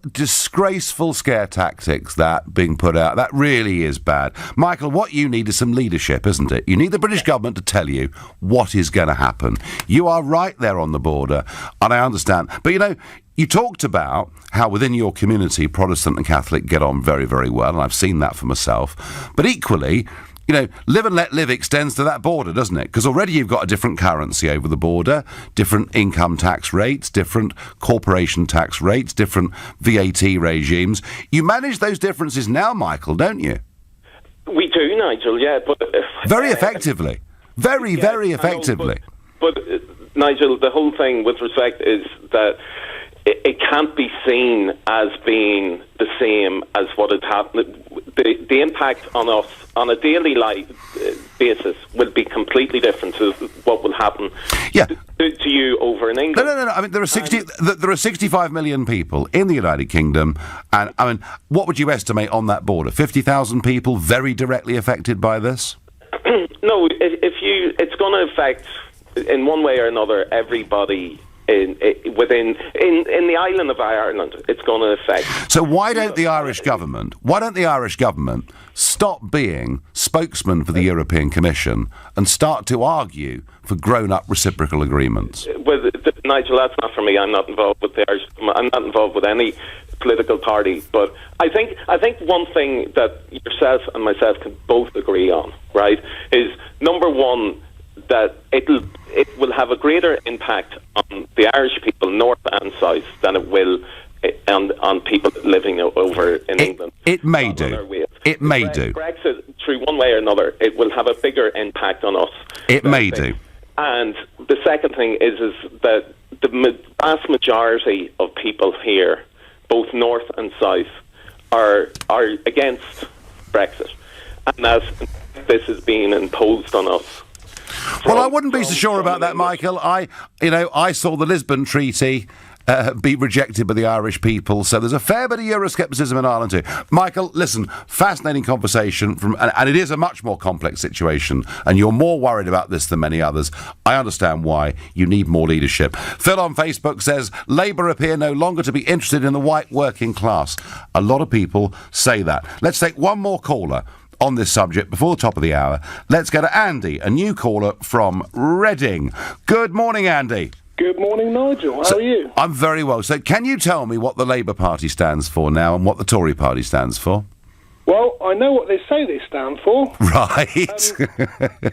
scare tactics that being put out. That really is bad. Michael, what you need is some leadership, isn't it? You need the British government to tell you what is going to happen. You are right there on the border, and I understand. But, you talked about how within your community, Protestant and Catholic get on very, very well, and I've seen that for myself. But equally... live and let live extends to that border, doesn't it? Because already you've got a different currency over the border, different income tax rates, different corporation tax rates, different VAT regimes. You manage those differences now, Michael, don't you? We do, Nigel, yeah. But very effectively. Very effectively. But Nigel, the whole thing with respect is that it can't be seen as being the same as what has happened. The impact on us on a daily life basis will be completely different to what will happen to you over in England. No. I mean, there are 65 million people in the United Kingdom, and I mean, what would you estimate on that border? 50,000 people very directly affected by this? No, it's going to affect in one way or another everybody. In the island of Ireland, it's going to affect. So why don't the Irish government stop being spokesman for the European Commission and start to argue for grown-up reciprocal agreements? Well, Nigel, that's not for me. I'm not involved with the Irish. I'm not involved with any political party. But I think one thing that yourself and myself can both agree on, right, is number one, that it will have a greater impact on the Irish people, north and south, than it will on people living over in England. It may do. It may do. Brexit, through one way or another, it will have a bigger impact on us. It may do. And the second thing is that the vast majority of people here, both north and south, are against Brexit, and as this is being imposed on us. Well, I wouldn't be so sure about that, Michael. I saw the Lisbon Treaty be rejected by the Irish people, so there's a fair bit of Euroscepticism in Ireland too. Michael, listen, fascinating conversation, and it is a much more complex situation, and you're more worried about this than many others. I understand why. You need more leadership. Phil on Facebook says, Labour appear no longer to be interested in the white working class. A lot of people say that. Let's take one more caller on this subject before the top of the hour. Let's go to Andy, a new caller from Reading. Good morning, Andy. Good morning, Nigel. How are you? I'm very well. So can you tell me what the Labour Party stands for now and what the Tory Party stands for? Well, I know what they say they stand for. Right.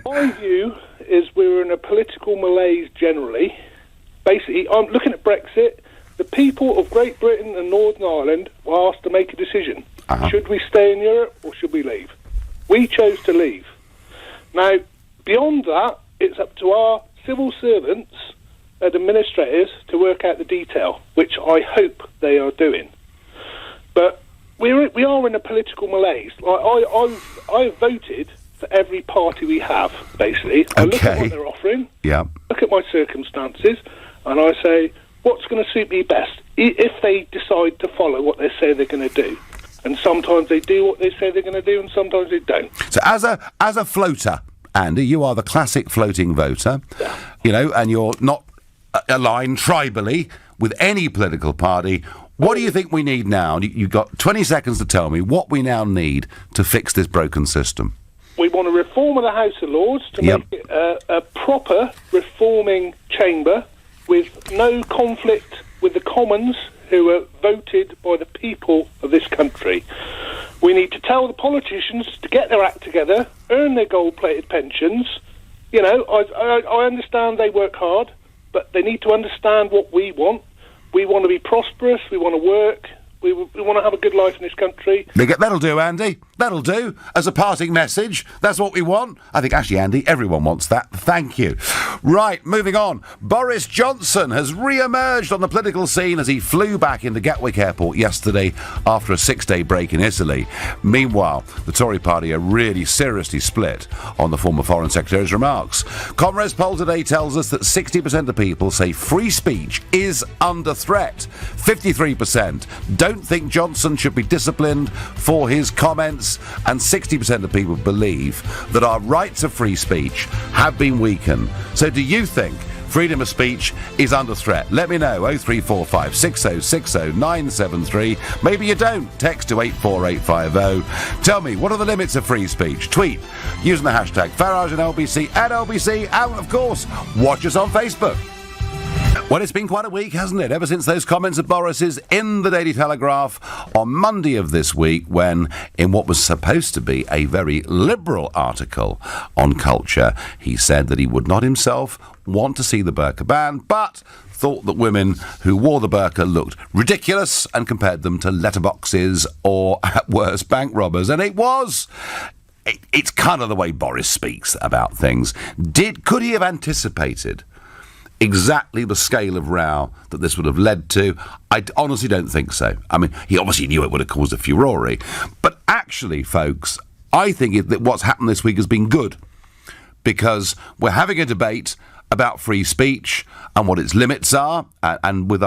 My view is we're in a political malaise generally. Basically, I'm looking at Brexit. The people of Great Britain and Northern Ireland were asked to make a decision. Should we stay in Europe or should we leave? We chose to leave. Now, beyond that, it's up to our civil servants and administrators to work out the detail, which I hope they are doing. But we are in a political malaise. I voted for every party we have, basically. I look at what they're offering, look at my circumstances, and I say, what's going to suit me best, if they decide to follow what they say they're going to do. And sometimes they do what they say they're going to do, and sometimes they don't. So as a floater, Andy, you are the classic floating voter, and you're not aligned tribally with any political party. What do you think we need now? You've got 20 seconds to tell me what we now need to fix this broken system. We want a reform of the House of Lords to make it a proper reforming chamber with no conflict with the Commons, who are voted by the people of this country. We need to tell the politicians to get their act together, earn their gold-plated pensions, You know, I understand they work hard, but they need to understand what we want. We want to be prosperous. We want to work. We want to have a good life in this country. That'll do, Andy. That'll do. As a parting message, that's what we want. I think, actually, Andy, everyone wants that. Thank you. Right, moving on. Boris Johnson has re-emerged on the political scene as he flew back into Gatwick Airport yesterday after a 6-day break in Italy. Meanwhile, the Tory party are really seriously split on the former Foreign Secretary's remarks. Comres poll today tells us that 60% of people say free speech is under threat. 53% don't think Johnson should be disciplined for his comments, and 60% of people believe that our rights of free speech have been weakened. So do you think freedom of speech is under threat? Let me know. 0345 6060 973. Maybe you don't. Text to 84850. Tell me, what are the limits of free speech? Tweet using the hashtag Farage and LBC at LBC, and of course, watch us on Facebook. Well, it's been quite a week, hasn't it? Ever since those comments of Boris's in the Daily Telegraph on Monday of this week, when, in what was supposed to be a very liberal article on culture, he said that he would not himself want to see the burqa ban, but thought that women who wore the burqa looked ridiculous and compared them to letterboxes or, at worst, bank robbers. And it was. It's kind of the way Boris speaks about things. Could he have anticipated exactly the scale of row that this would have led to? I honestly don't think so. I mean, he obviously knew it would have caused a furore. But actually, folks, I think that what's happened this week has been good, because we're having a debate about free speech and what its limits are. And with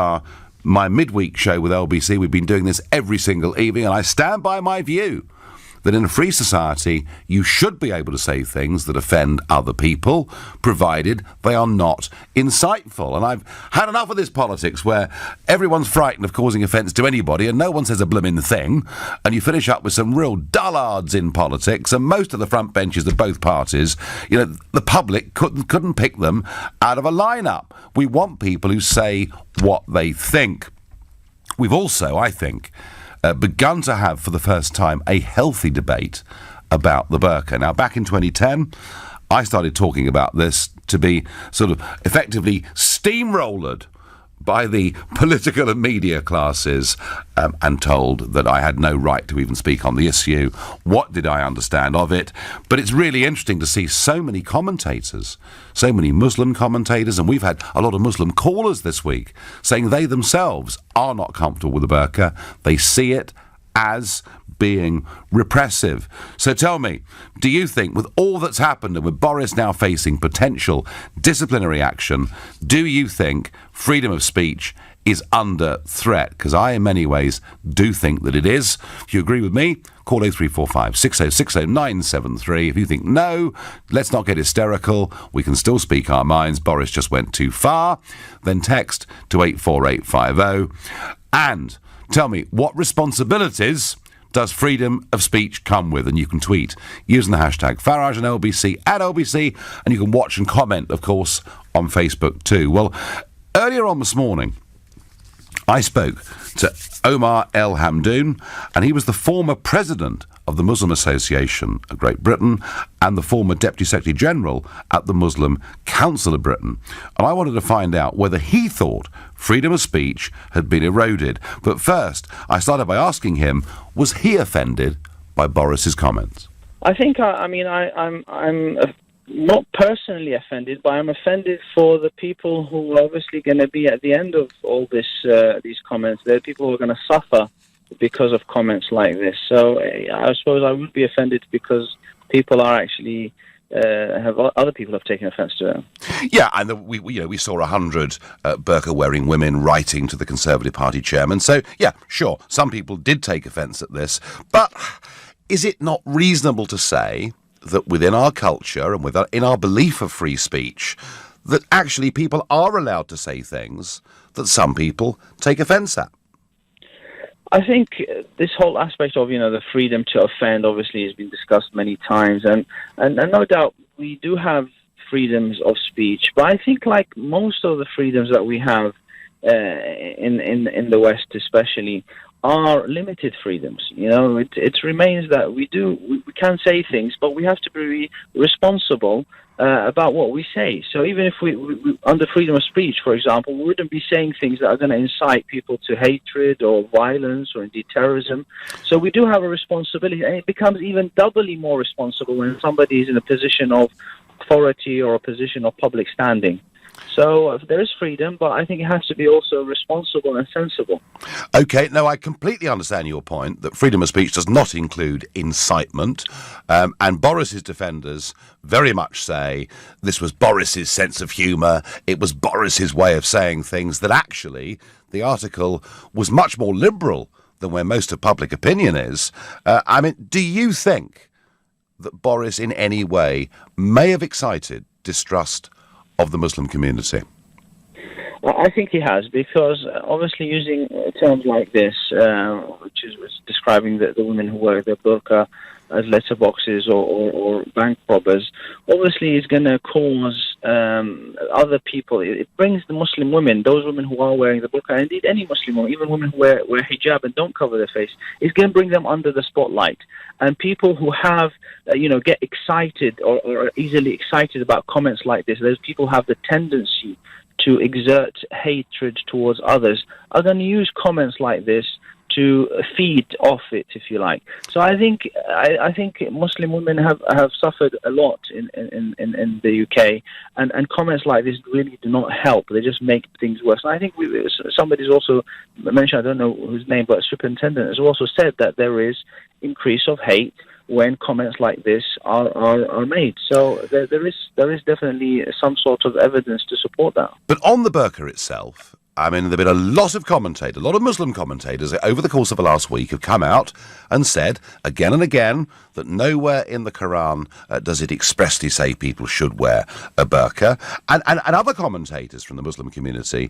my midweek show with LBC, we've been doing this every single evening, and I stand by my view that in a free society, you should be able to say things that offend other people, provided they are not insightful. And I've had enough of this politics where everyone's frightened of causing offence to anybody and no one says a blooming thing, and you finish up with some real dullards in politics, and most of the front benches of both parties, you know, the public couldn't pick them out of a lineup. We want people who say what they think. We've also, I think, begun to have, for the first time, a healthy debate about the burqa. Now, back in 2010, I started talking about this to be sort of effectively steamrollered by the political and media classes and told that I had no right to even speak on the issue. What did I understand of it? But it's really interesting to see so many commentators, so many Muslim commentators, and we've had a lot of Muslim callers this week saying they themselves are not comfortable with the burqa. They see it as being repressive. So tell me, do you think, with all that's happened and with Boris now facing potential disciplinary action, do you think freedom of speech is under threat? Because I, in many ways, do think that it is. If you agree with me, call 0345 6060 973. If you think no, let's not get hysterical, we can still speak our minds, Boris just went too far, then text to 84850. And tell me, what responsibilities does freedom of speech come with? And you can tweet using the hashtag Farage and LBC at LBC, and you can watch and comment, of course, on Facebook too. Well, earlier on this morning, I spoke to Omar El Hamdoun, and he was the former president of the Muslim Association of Great Britain and the former Deputy Secretary General at the Muslim Council of Britain. And I wanted to find out whether he thought freedom of speech had been eroded. But first, I started by asking him, was he offended by Boris's comments? I think, I'm not personally offended, but I'm offended for the people who are obviously going to be at the end of all this, these comments. There are people who are going to suffer because of comments like this. So I suppose I would be offended because people are actually other people have taken offence to it. Yeah, and we saw 100 burqa-wearing women writing to the Conservative Party chairman. So yeah, sure, some people did take offence at this, but is it not reasonable to say that within our culture and in our belief of free speech, that actually people are allowed to say things that some people take offence at? I think this whole aspect of, the freedom to offend obviously has been discussed many times, and no doubt we do have freedoms of speech, but I think like most of the freedoms that we have in the West especially are limited freedoms. It remains that we can say things, but we have to be responsible about what we say. So even if we under freedom of speech, for example, we wouldn't be saying things that are going to incite people to hatred or violence or indeed terrorism. So we do have a responsibility, and it becomes even doubly more responsible when somebody is in a position of authority or a position of public standing. So there is freedom, but I think it has to be also responsible and sensible. OK, no, I completely understand your point that freedom of speech does not include incitement. And Boris's defenders very much say this was Boris's sense of humour, it was Boris's way of saying things, that actually the article was much more liberal than where most of public opinion is. I mean, do you think that Boris in any way may have excited distrust of the Muslim community? I think he has, because obviously using terms like this, which is describing the women who wear their burqa as letterboxes or bank robbers, obviously is going to cause other people. It brings the Muslim women, those women who are wearing the burqa, indeed any Muslim woman, even women who wear hijab and don't cover their face, is going to bring them under the spotlight. And people who have, get excited or are easily excited about comments like this, those people have the tendency to exert hatred towards others, are going to use comments like this to feed off it, if you like. So I think Muslim women have suffered a lot in the UK, and comments like this really do not help. They just make things worse. And I think somebody's also mentioned, I don't know whose name, but a superintendent has also said that there is increase of hate when comments like this are made. So there is definitely some sort of evidence to support that. But on the burqa itself, I mean, there have been a lot of Muslim commentators over the course of the last week have come out and said again and again that nowhere in the Quran does it expressly say people should wear a burqa. And other commentators from the Muslim community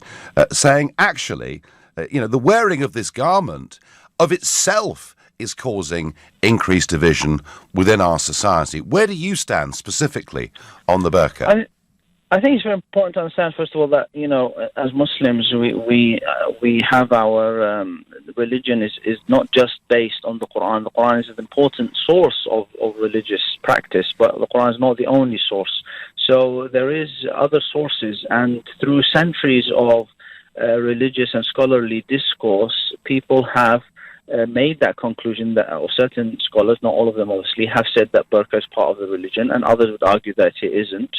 saying, actually, the wearing of this garment of itself is causing increased division within our society. Where do you stand specifically on the burqa? I think it's very important to understand, first of all, that as Muslims, we have our religion is not just based on the Quran. The Quran is an important source of religious practice, but the Quran is not the only source. So there is other sources, and through centuries of religious and scholarly discourse, people have made that conclusion that certain scholars, not all of them obviously, have said that burqa is part of the religion, and others would argue that it isn't.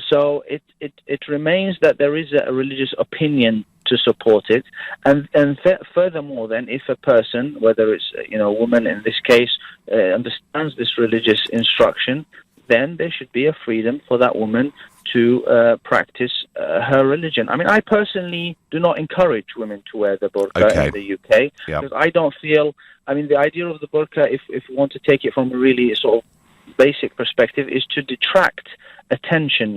So it remains that there is a religious opinion to support it, and furthermore, then, if a person, whether it's a woman in this case, understands this religious instruction, then there should be a freedom for that woman to practice her religion. I mean, I personally do not encourage women to wear the burqa in the UK, because I don't feel, the idea of the burqa, if we want to take it from a really sort of basic perspective, is to detract attention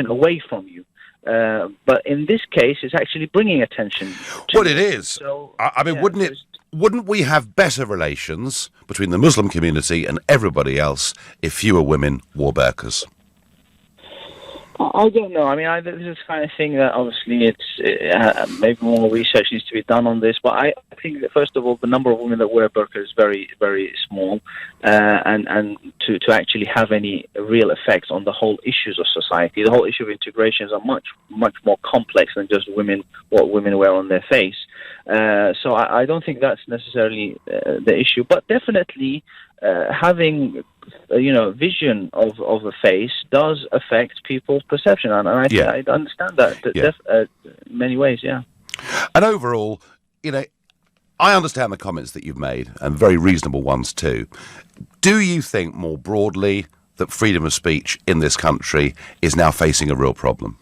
away from you. But in this case, it's actually bringing attention to Well, it is. So, wouldn't we have better relations between the Muslim community and everybody else if fewer women wore burqas? I don't know. This is the kind of thing that obviously maybe more research needs to be done on this. But I think that, first of all, the number of women that wear burqa is very, very small, and to actually have any real effects on the whole issues of society. The whole issue of integrations are much, much more complex than just what women wear on their face. So I don't think that's necessarily the issue. But definitely having vision of a face does affect people's perception, and I understand that in many ways, And overall, I understand the comments that you've made, and very reasonable ones too. Do you think more broadly that freedom of speech in this country is now facing a real problem?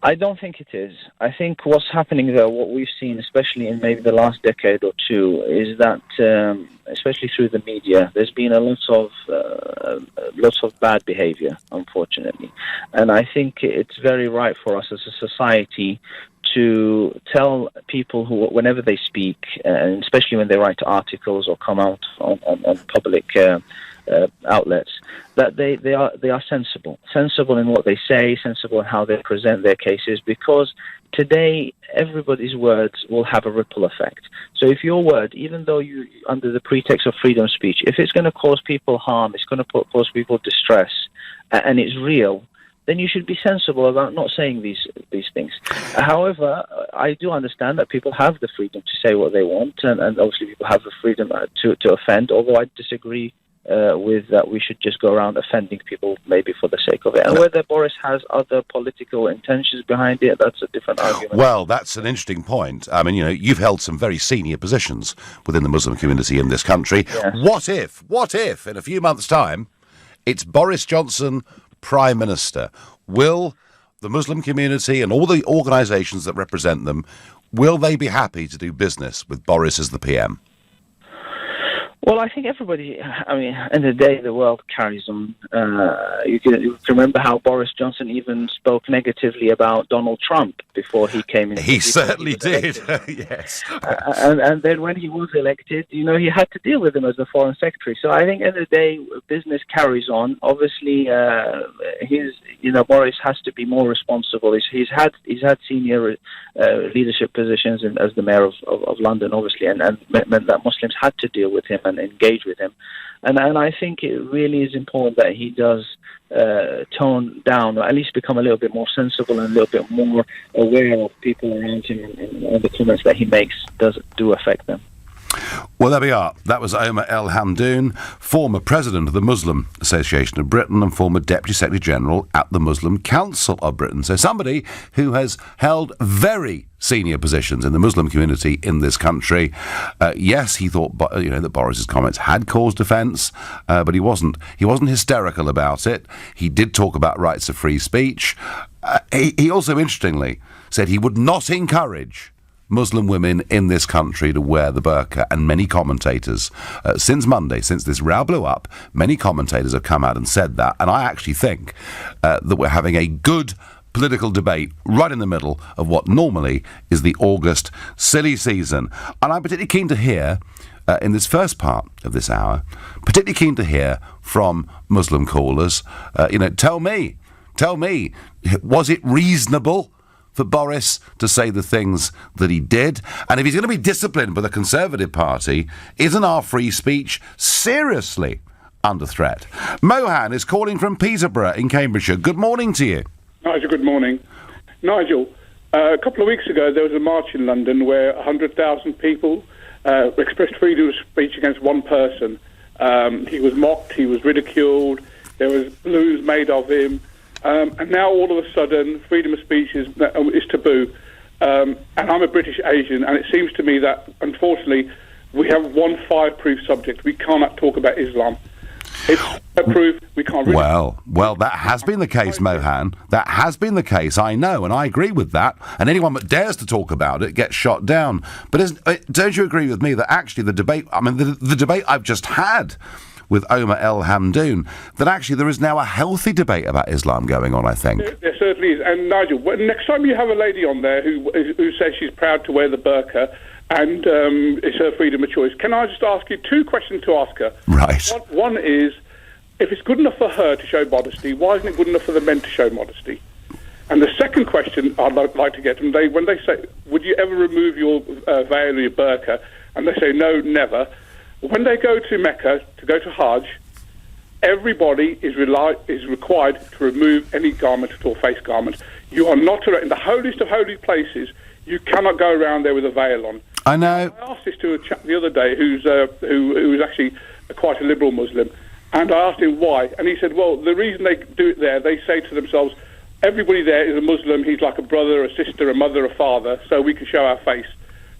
I don't think it is. I think what's happening there, what we've seen, especially in maybe the last decade or two, is that, especially through the media, there's been a lots of bad behavior, unfortunately. And I think it's very right for us as a society to tell people who, whenever they speak, and especially when they write articles or come out on public outlets, that they are sensible in what they say, sensible in how they present their cases, because today everybody's words will have a ripple effect. So if your word, even though you under the pretext of freedom of speech, if it's going to cause people harm, it's going to cause people distress, and it's real, then you should be sensible about not saying these things. However, I do understand that people have the freedom to say what they want, and obviously people have the freedom to offend, although I disagree with that we should just go around offending people maybe for the sake of it. And whether Boris has other political intentions behind it, that's a different argument. Well, that's an interesting point. I mean, you've held some very senior positions within the Muslim community in this country. Yeah. What if, in a few months' time, it's Boris Johnson Prime Minister? Will the Muslim community and all the organisations that represent them, will they be happy to do business with Boris as the PM? Well, I think everybody, I mean, in the day, the world carries on. You can remember how Boris Johnson even spoke negatively about Donald Trump before he came in. He certainly did, yes. And then when he was elected, he had to deal with him as the foreign secretary. So I think in the day, business carries on. Obviously, Boris has to be more responsible. He's had senior leadership positions as the mayor of London, obviously, and meant that Muslims had to deal with him and engage with him. And I think it really is important that he does tone down, or at least become a little bit more sensible and a little bit more aware of people around him, and the comments that he makes do affect them. Well, there we are. That was Omar El Hamdoun, former president of the Muslim Association of Britain and former Deputy Secretary General at the Muslim Council of Britain. So somebody who has held very senior positions in the Muslim community in this country. Yes, he thought that Boris's comments had caused offence, but he wasn't hysterical about it. He did talk about rights of free speech. He also, interestingly, said he would not encourage Muslim women in this country to wear the burqa, and many commentators, since Monday, since this row blew up, many commentators have come out and said that, and I actually think that we're having a good political debate right in the middle of what normally is the August silly season. And I'm particularly keen to hear, in this first part of this hour, particularly keen to hear from Muslim callers. Tell me, was it reasonable for Boris to say the things that he did? And if he's going to be disciplined by the Conservative Party, isn't our free speech seriously under threat? Mohan is calling from Peterborough in Cambridgeshire. Good morning to you. Nigel, good morning. Nigel, a couple of weeks ago there was a march in London where 100,000 people expressed freedom of speech against one person. He was mocked, he was ridiculed, there was balloons made of him. And now all of a sudden, freedom of speech is taboo. And I'm a British Asian, and it seems to me that, unfortunately, we have one fireproof subject. We cannot talk about Islam. It's fireproof. We can't really... Well, that has been the case, Mohan. That has been the case, I know, and I agree with that. And anyone that dares to talk about it gets shot down. But don't you agree with me that actually the debate I've just had with Omar El Hamdoun, that actually there is now a healthy debate about Islam going on, I think. There certainly is. And Nigel, next time you have a lady on there who says she's proud to wear the burqa and it's her freedom of choice, can I just ask you two questions to ask her? Right. One is, if it's good enough for her to show modesty, why isn't it good enough for the men to show modesty? And the second question I'd like to get them, when they say, would you ever remove your veil or your burqa? And they say, no, never. When they go to Mecca, to go to Hajj, everybody is required to remove any garment at all, face garment. You are not in the holiest of holy places. You cannot go around there with a veil on. I know. I asked this to a chap the other day who was actually quite a liberal Muslim, and I asked him why, and he said, well, the reason they do it there, they say to themselves, everybody there is a Muslim, he's like a brother, a sister, a mother, a father, so we can show our face.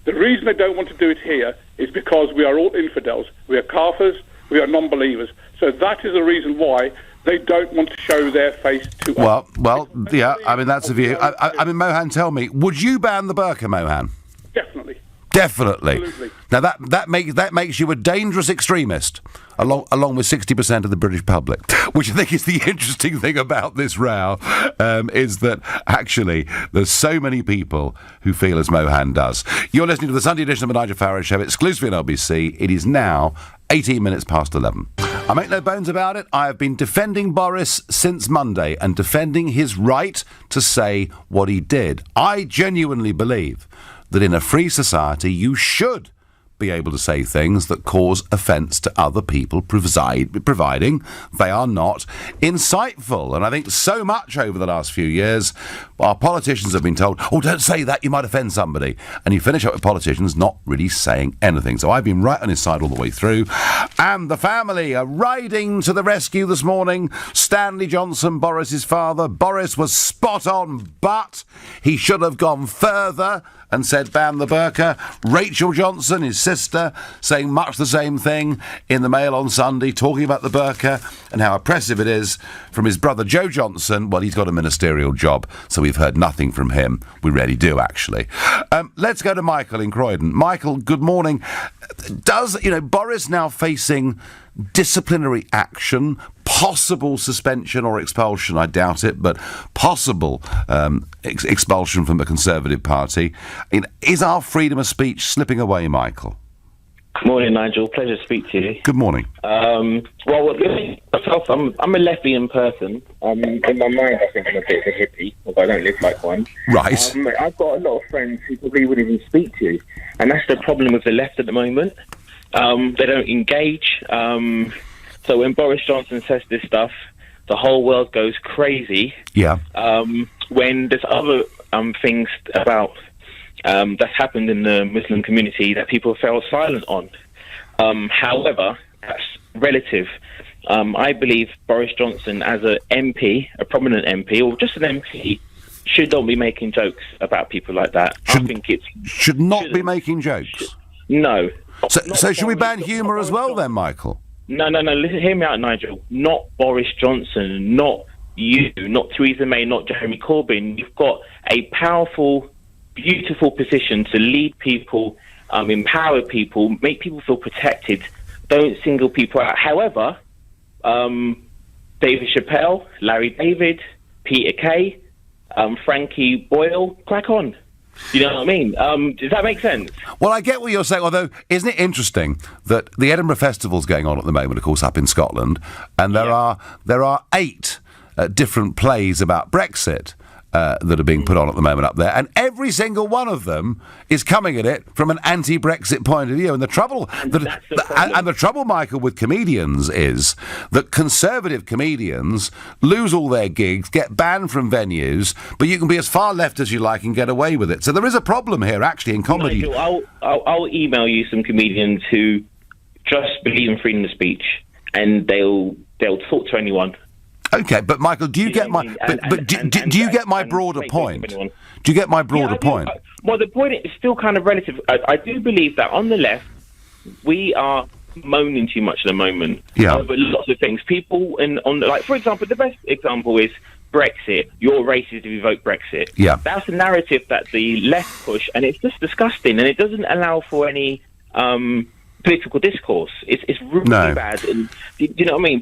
The reason they don't want to do it here is because we are all infidels. We are kafirs, we are non-believers. So that is the reason why they don't want to show their face to us. Well, yeah, I mean, that's a view. I mean, Mohan, tell me, would you ban the burqa, Mohan? Definitely. Definitely. Absolutely. Now that makes you a dangerous extremist, along with 60% of the British public. Which I think is the interesting thing about this row, is that actually there's so many people who feel as Mohan does. You're listening to the Sunday edition of the Nigel Farage Show, exclusively on LBC. It is now 18 minutes past 11. I make no bones about it. I have been defending Boris since Monday and defending his right to say what he did. I genuinely believe that in a free society you should be able to say things that cause offence to other people, providing they are not insightful. And I think so much over the last few years, our politicians have been told, oh, don't say that, you might offend somebody. And you finish up with politicians not really saying anything. So I've been right on his side all the way through. And the family are riding to the rescue this morning. Stanley Johnson, Boris's father. Boris was spot on, but he should have gone further and said ban the burqa. Rachel Johnson, his sister, saying much the same thing in the Mail on Sunday, talking about the burqa and how oppressive it is. From his brother Joe Johnson, well, he's got a ministerial job, so we've heard nothing from him. We really do, actually. Let's go to Michael in Croydon. Michael, good morning. Does, Boris now facing disciplinary action, possible suspension or expulsion, I doubt it, but possible expulsion from the Conservative Party. Is our freedom of speech slipping away, Michael? Good morning, Nigel. Pleasure to speak to you. Good morning. Well, myself, I'm a lesbian person. In my mind, I think I'm a bit of a hippie, although I don't live like one. Right. I've got a lot of friends who probably wouldn't even speak to you, and that's the problem with the left at the moment. They don't engage. So when Boris Johnson says this stuff, the whole world goes crazy. Yeah. When there's other things about that's happened in the Muslim community that people fell silent on. However, that's relative. I believe Boris Johnson, as a MP, a prominent MP, or just an MP, should not be making jokes about people like that. I think it should not be making jokes. No. So should we ban humour as well then, Michael? No. Listen, hear me out, Nigel. Not Boris Johnson, not you, not Theresa May, not Jeremy Corbyn. You've got a powerful, beautiful position to lead people, empower people, make people feel protected. Don't single people out. However, David Chappelle, Larry David, Peter Kay, Frankie Boyle, crack on. You know what I mean? Does that make sense? Well, I get what you're saying, although isn't it interesting that the Edinburgh Festival's going on at the moment, of course, up in Scotland, and there are 8 different plays about Brexit that are being put on at the moment up there, and every single one of them is coming at it from an anti-Brexit point of view. And the trouble, the trouble, Michael, with comedians is that Conservative comedians lose all their gigs, get banned from venues, but you can be as far left as you like and get away with it. So there is a problem here, actually, in comedy. Nigel, I'll email you some comedians who just believe in freedom of speech, and they'll talk to anyone. Okay, but Michael, do you get my do you get my broader point? Do you get my broader point? Well, the point is still kind of relative. I do believe that on the left, we are moaning too much at the moment over lots of things. People, for example, the best example is Brexit. You're racist if you vote Brexit. Yeah, that's a narrative that the left push, and it's just disgusting, and it doesn't allow for any political discourse. It's really bad, and you know what I mean.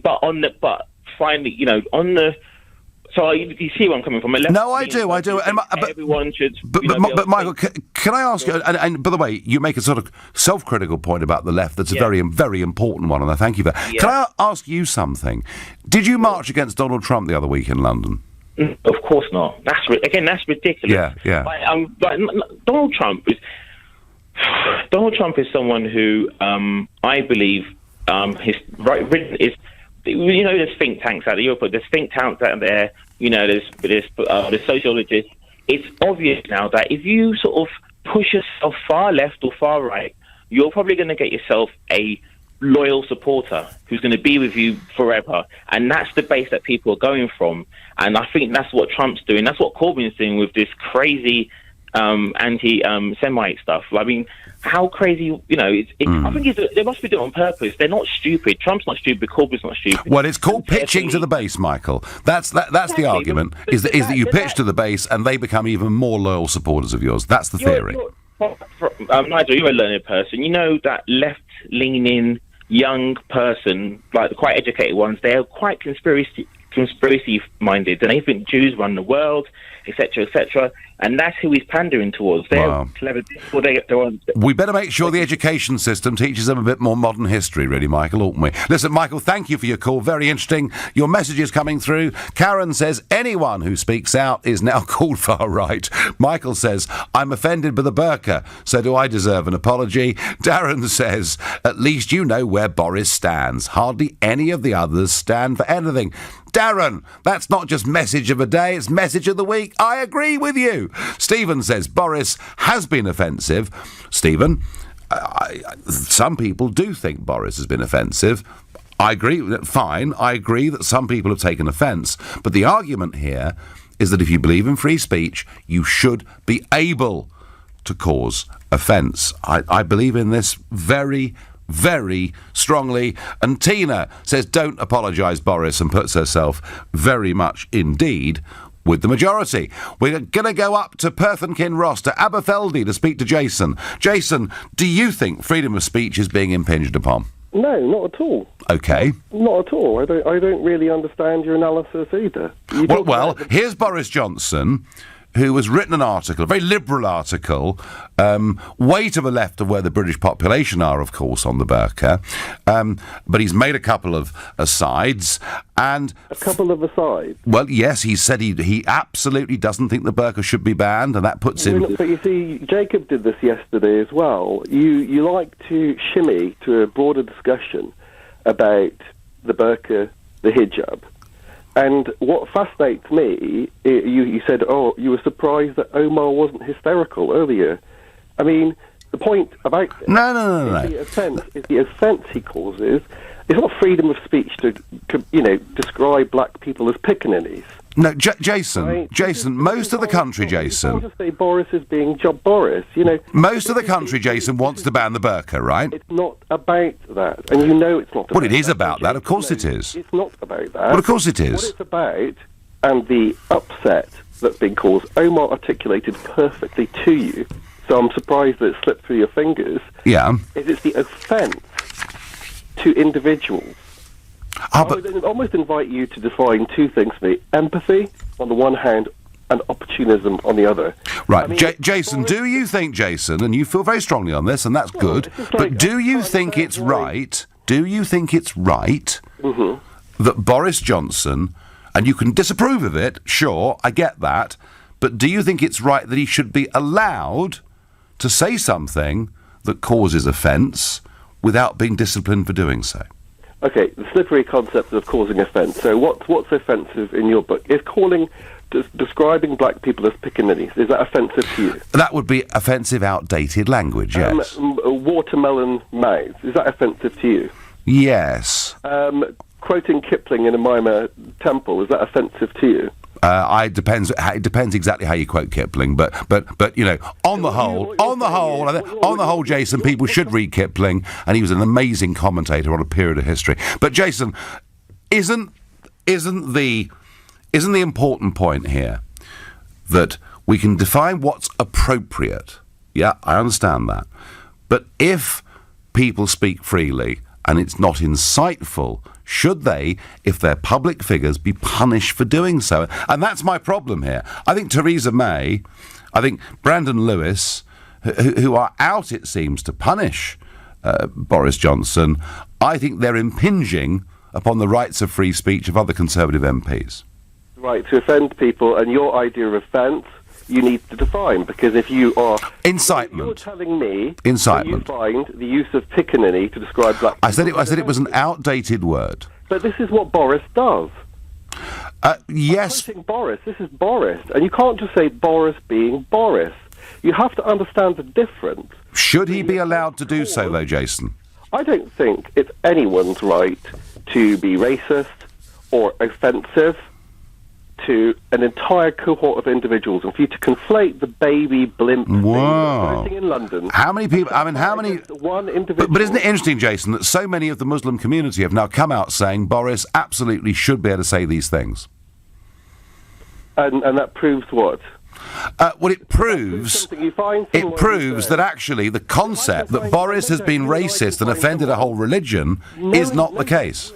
But finally, so you see where I'm coming from. No, I do. But everyone should. But Michael, can I ask you? And by the way, you make a sort of self-critical point about the left. That's a very, very important one, and I thank you for that. Yeah. Can I ask you something? Did you march against Donald Trump the other week in London? Of course not. That's ridiculous. Yeah. But Donald Trump is someone who I believe is. There's think tanks out there. There's think tanks out there. There's sociologists. It's obvious now that if you sort of push yourself far left or far right, you're probably going to get yourself a loyal supporter who's going to be with you forever. And that's the base that people are going from. And I think that's what Trump's doing. That's what Corbyn's doing with this crazy anti-Semite stuff. I mean, how crazy, I think they must be doing it on purpose. They're not stupid. Trump's not stupid. Corbyn's not stupid. Well, it's called pitching to the base, Michael. That's the argument, is that you pitch to the base and they become even more loyal supporters of yours. That's the theory. Nigel, you're a learned person. You know that left-leaning young person, like the quite educated ones, they are quite conspiracy-minded, and they think Jews run the world, etc., etc., and that's who he's pandering towards. They're clever people. We better make sure the education system teaches them a bit more modern history, really, Michael, oughtn't we? Listen, Michael, thank you for your call. Very interesting. Your message is coming through. Karen says, anyone who speaks out is now called far right. Michael says, I'm offended by the burqa, so do I deserve an apology? Darren says, at least you know where Boris stands. Hardly any of the others stand for anything. Darren, that's not just message of a day, it's message of the week. I agree with you. Stephen says Boris has been offensive. Stephen, some people do think Boris has been offensive. I agree, fine, I agree that some people have taken offence. But the argument here is that if you believe in free speech, you should be able to cause offence. I believe in this very strongly. And Tina says, don't apologise, Boris, and puts herself very much indeed with the majority. We're going to go up to Perth and Kinross, to Aberfeldy, to speak to Jason. Jason, do you think freedom of speech is being impinged upon? No, not at all. Okay. Not at all. I don't really understand your analysis either. Well, here's Boris Johnson, who has written an article, a very liberal article, way to the left of where the British population are, of course, on the burqa. But he's made a couple of asides. And a couple of asides? Well, yes, he said he absolutely doesn't think the burqa should be banned, and that puts him... But you see, Jacob did this yesterday as well. You like to shimmy to a broader discussion about the burqa, the hijab. And what fascinates me, you said, you were surprised that Omar wasn't hysterical earlier. I mean, the point about this is the offence he causes. It's not freedom of speech to describe black people as pickaninnies. No, Jason, right? Jason, most of the country, Jason... You can't just say Boris is being Boris, Most of the country, Jason, wants to ban the burqa, right? It's not about that, and you know it's not about that. Well, it is about that, of course it is. It's not about that. Well, of course it is. What it's about, and the upset that's been caused, Omar articulated perfectly to you, so I'm surprised that it slipped through your fingers, is it's the offence to individuals. I would almost invite you to define two things for me. Empathy, on the one hand, and opportunism on the other. Right. I mean, Jason, do you think, Jason, and you feel very strongly on this, and that's good, but do you think it's right that Boris Johnson, and you can disapprove of it, sure, I get that, but do you think it's right that he should be allowed to say something that causes offence without being disciplined for doing so? Okay, the slippery concept of causing offence. So what's offensive in your book? Is describing black people as pickaninnies, is that offensive to you? That would be offensive, outdated language, yes. Watermelon mouths, is that offensive to you? Yes. Quoting Kipling in a Mima temple, is that offensive to you? It depends exactly how you quote Kipling, but on the whole, Jason, people should read Kipling, and he was an amazing commentator on a period of history. But Jason, isn't the important point here that we can define what's appropriate? Yeah, I understand that, but if people speak freely and it's not insightful, should they, if they're public figures, be punished for doing so? And that's my problem here. I think Theresa May, I think Brandon Lewis, who are out, it seems, to punish Boris Johnson, I think they're impinging upon the rights of free speech of other Conservative MPs. Right, to offend people, and your idea of offence, you need to define, because if you are... Incitement. You're telling me Incitement. You find the use of pickaninny to describe black people... I said it was an outdated word. But this is what Boris does. Yes. I'm quoting Boris. This is Boris. And you can't just say Boris being Boris. You have to understand the difference. Should he be allowed to do so, though, Jason? I don't think it's anyone's right to be racist or offensive to an entire cohort of individuals, and for you to conflate the baby blimp thing in London. How many people? I mean, how many? One individual. But isn't it interesting, Jason, that so many of the Muslim community have now come out saying Boris absolutely should be able to say these things? And that proves what? Well, it proves that actually the concept that Boris has been racist and offended a whole religion is not the case.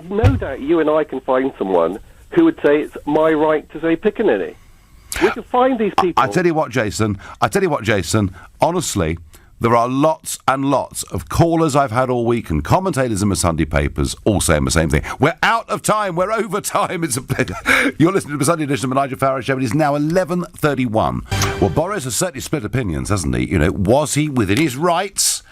No doubt you and I can find someone who would say it's my right to say pickaninny. We can find these people. I tell you what, Jason, honestly, there are lots and lots of callers I've had all week and commentators in my Sunday papers all saying the same thing. We're out of time. We're over time. You're listening to the Sunday edition of the Nigel Farage Show. It is now 11:31. Well, Boris has certainly split opinions, hasn't he? Was he within his rights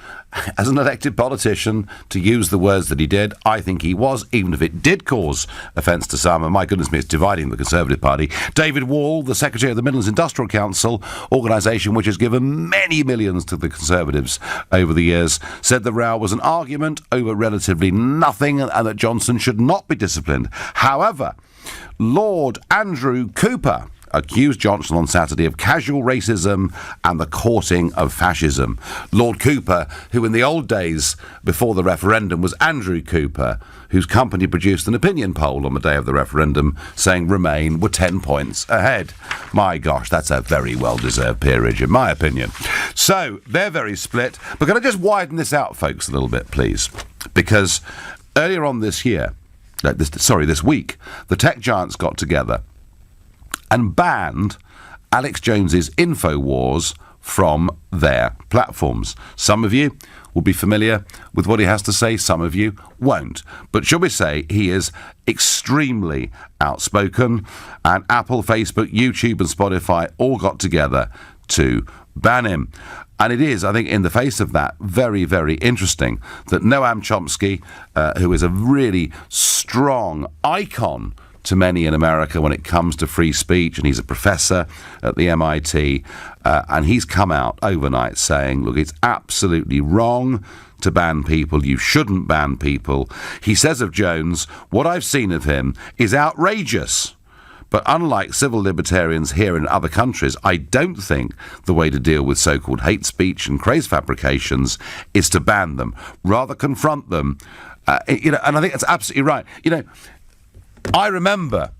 as an elected politician to use the words that he did? I think he was, even if it did cause offence to some, and my goodness me, it's dividing the Conservative Party. David Wall, the Secretary of the Midlands Industrial Council, organisation which has given many millions to the Conservatives over the years, said the row was an argument over relatively nothing and that Johnson should not be disciplined. However, Lord Andrew Cooper accused Johnson on Saturday of casual racism and the courting of fascism. Lord Cooper, who in the old days before the referendum was Andrew Cooper, whose company produced an opinion poll on the day of the referendum saying Remain were 10 points ahead. My gosh, that's a very well-deserved peerage, in my opinion. So, they're very split. But can I just widen this out, folks, a little bit, please? Because earlier on this year, this week, the tech giants got together and banned Alex Jones's InfoWars from their platforms. Some of you will be familiar with what he has to say, some of you won't. But shall we say he is extremely outspoken, and Apple, Facebook, YouTube and Spotify all got together to ban him. And it is, I think, in the face of that, very, very interesting that Noam Chomsky, who is a really strong icon to many in America when it comes to free speech, and he's a professor at the MIT, and he's come out overnight saying, look, it's absolutely wrong to ban people. You shouldn't ban people. He says of Jones, what I've seen of him is outrageous. But unlike civil libertarians here in other countries, I don't think the way to deal with so-called hate speech and craze fabrications is to ban them, rather confront them. And I think that's absolutely right. I remember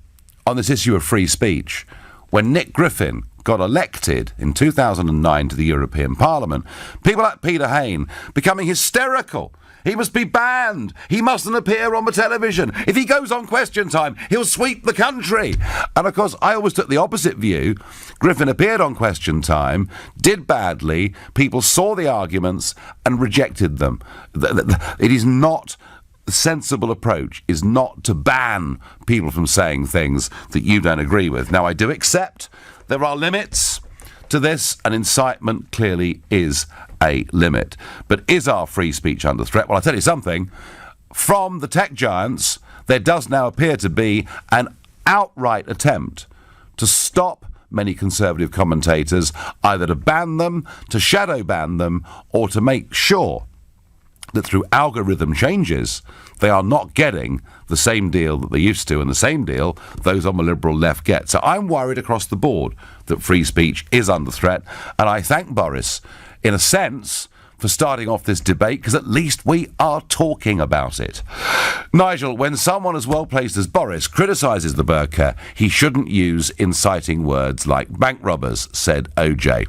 on this issue of free speech, when Nick Griffin got elected in 2009 to the European Parliament, people like Peter Hain becoming hysterical. He must be banned. He mustn't appear on the television. If he goes on Question Time, he'll sweep the country. And of course, I always took the opposite view. Griffin appeared on Question Time, did badly, people saw the arguments and rejected them. It is not... The sensible approach is not to ban people from saying things that you don't agree with. Now, I do accept there are limits to this, and incitement clearly is a limit. But is our free speech under threat? Well, I'll tell you something. From the tech giants, there does now appear to be an outright attempt to stop many Conservative commentators, either to ban them, to shadow ban them, or to make sure that through algorithm changes, they are not getting the same deal that they used to, and the same deal those on the liberal left get. So I'm worried across the board that free speech is under threat, and I thank Boris, in a sense, for starting off this debate, because at least we are talking about it. Nigel, when someone as well placed as Boris criticises the burqa, he shouldn't use inciting words like bank robbers, said OJ.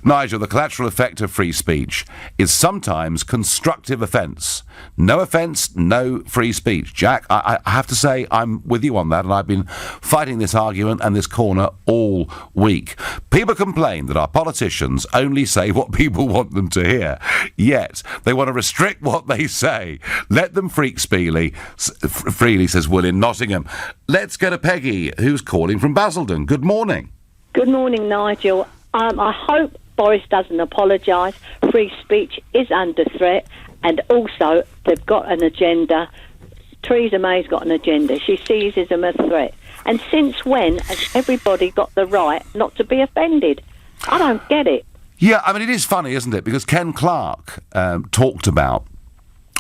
Nigel, the collateral effect of free speech is sometimes constructive offence. No offence, no free speech. Jack, I have to say I'm with you on that, and I've been fighting this argument and this corner all week. People complain that our politicians only say what people want them to hear, yet they want to restrict what they say. Let them freak freely, says Will in Nottingham. Let's go to Peggy, who's calling from Basildon. Good morning. Good morning, Nigel. I hope Boris doesn't apologise. Free speech is under threat, and also they've got an agenda. Theresa May's got an agenda. She sees it as a threat. And since when has everybody got the right not to be offended? I don't get it. Yeah, I mean, it is funny, isn't it? Because Ken Clarke talked about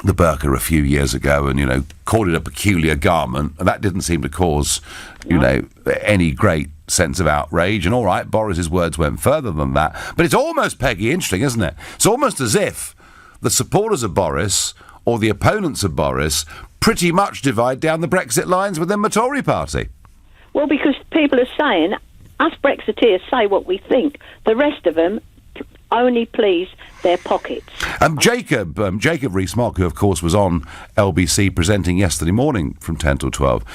the burqa a few years ago and, called it a peculiar garment, and that didn't seem to cause, any great sense of outrage. And all right, Boris's words went further than that. But it's almost, Peggy, interesting, isn't it? It's almost as if the supporters of Boris or the opponents of Boris pretty much divide down the Brexit lines within the Tory party. Well, because people are saying Us Brexiteers say what we think. The rest of them only please their pockets. Jacob Rees-Mogg, who of course was on LBC presenting yesterday morning from 10 till 12,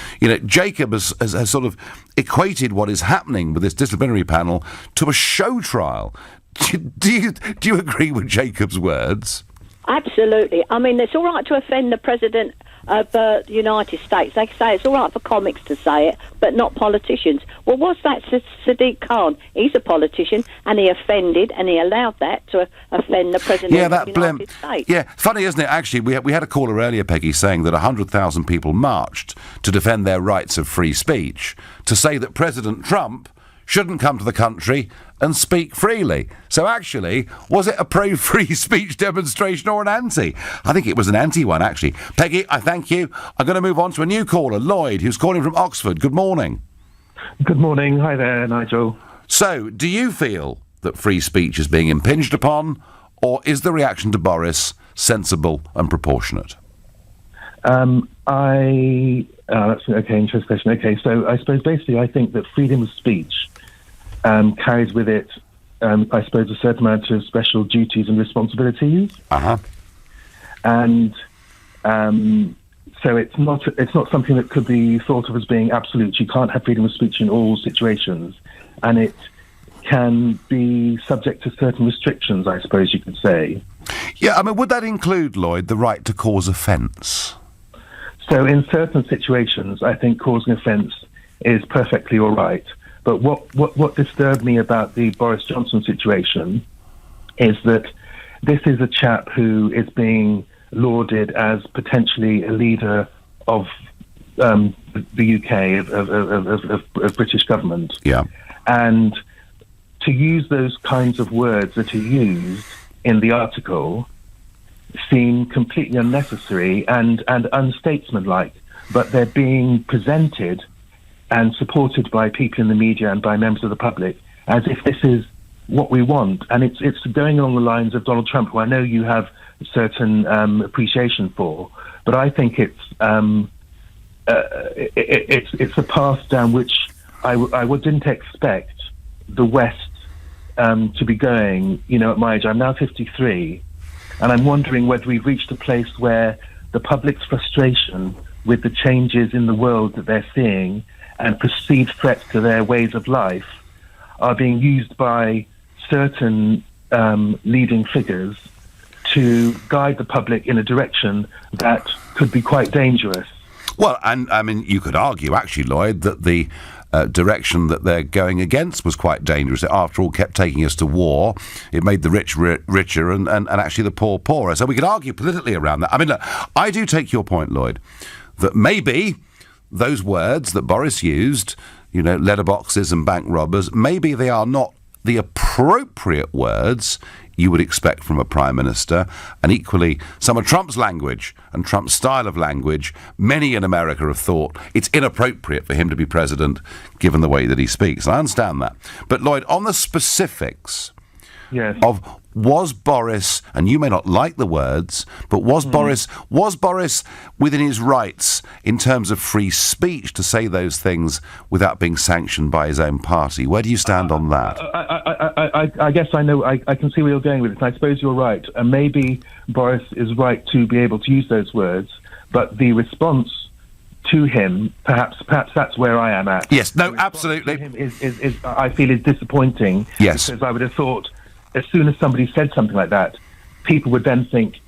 Jacob has sort of equated what is happening with this disciplinary panel to a show trial. Do you agree with Jacob's words? Absolutely. I mean, it's all right to offend the President of the United States. They say it's all right for comics to say it, but not politicians. Well, what's that Sadiq Khan? He's a politician, and he offended, and he allowed that to offend the President of the United States. Yeah, funny, isn't it? Actually, we had a caller earlier, Peggy, saying that 100,000 people marched to defend their rights of free speech, to say that President Trump shouldn't come to the country and speak freely. So actually, was it a pro-free speech demonstration or an anti? I think it was an anti one, actually. Peggy, I thank you. I'm going to move on to a new caller, Lloyd, who's calling from Oxford. Good morning. Good morning. Hi there, Nigel. So, do you feel that free speech is being impinged upon, or is the reaction to Boris sensible and proportionate? That's okay, interesting question. Okay, so I suppose basically I think that freedom of speech carries with it, I suppose, a certain amount of special duties and responsibilities. And so it's not something that could be thought of as being absolute. You can't have freedom of speech in all situations, and it can be subject to certain restrictions, I suppose you could say. Yeah, I mean, would that include, Lloyd, the right to cause offence? So in certain situations, I think causing offence is perfectly all right. But what disturbed me about the Boris Johnson situation is that this is a chap who is being lauded as potentially a leader of the UK, of British government. Yeah. And to use those kinds of words that are used in the article seem completely unnecessary and unstatesmanlike, but they're being presented and supported by people in the media and by members of the public as if this is what we want. And it's going along the lines of Donald Trump, who I know you have a certain appreciation for, but I think it's a path down which I didn't expect the West to be going, at my age. I'm now 53, and I'm wondering whether we've reached a place where the public's frustration with the changes in the world that they're seeing and perceived threats to their ways of life are being used by certain leading figures to guide the public in a direction that could be quite dangerous. Well, and I mean, you could argue, actually, Lloyd, that the direction that they're going against was quite dangerous. It, after all, kept taking us to war. It made the rich richer and actually the poor poorer. So we could argue politically around that. I mean, look, I do take your point, Lloyd, that maybe those words that Boris used, letterboxes and bank robbers, maybe they are not the appropriate words you would expect from a Prime Minister, and equally some of Trump's language and Trump's style of language, many in America have thought it's inappropriate for him to be president given the way that he speaks. I understand that. But Lloyd, on the specifics of was Boris, and you may not like the words, but was Boris within his rights in terms of free speech to say those things without being sanctioned by his own party? Where do you stand on that? I guess I know. I can see where you're going with it, and I suppose you're right. And maybe Boris is right to be able to use those words, but the response to him, perhaps that's where I am at. Yes, no, absolutely. Is I feel is disappointing. Yes, because I would have thought, as soon as somebody said something like that, people would then think,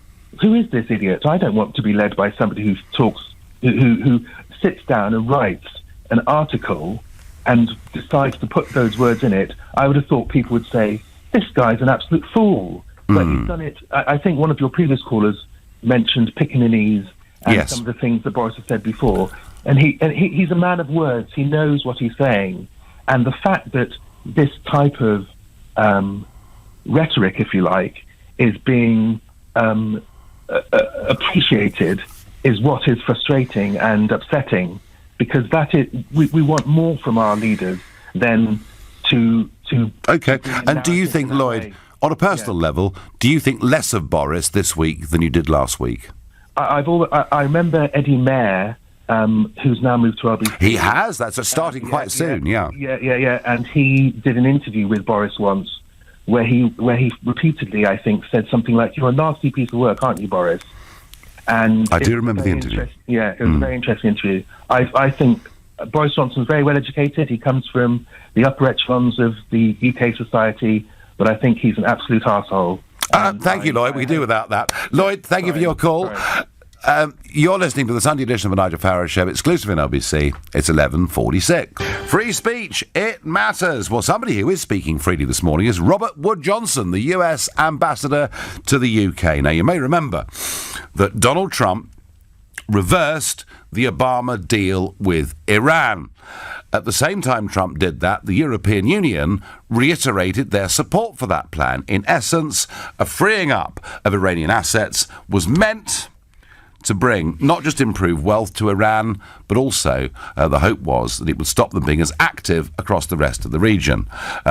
who is this idiot? I don't want to be led by somebody who talks, who sits down and writes an article and decides to put those words in it. I would have thought people would say, this guy's an absolute fool. But he's done it. I think one of your previous callers mentioned Pickaninnies and some of the things that Boris has said before. And he's a man of words. He knows what he's saying. And the fact that this type of rhetoric, if you like, is being appreciated is what is frustrating and upsetting, because we want more from our leaders than to okay. And do you think, Lloyd, on a personal level, do you think less of Boris this week than you did last week? I remember Eddie Mair who's now moved to LBC. He has. That's starting quite soon. Yeah. And he did an interview with Boris once, where he repeatedly, I think, said something like, "You're a nasty piece of work, aren't you, Boris?" And I do remember the interview. Yeah, it was a very interesting interview. I think Boris Johnson's very well educated. He comes from the upper echelons of the UK society, but I think he's an absolute arsehole. Thank you, Lloyd. We can do without that. Lloyd, thank you for your call. You're listening to the Sunday edition of the Nigel Farage Show, exclusive in LBC. It's 11:46. Free speech, it matters. Well, somebody who is speaking freely this morning is Robert Wood Johnson, the US ambassador to the UK. Now, you may remember that Donald Trump reversed the Obama deal with Iran. At the same time Trump did that, the European Union reiterated their support for that plan. In essence, a freeing up of Iranian assets was meant to bring not just improved wealth to Iran, but also the hope was that it would stop them being as active across the rest of the region.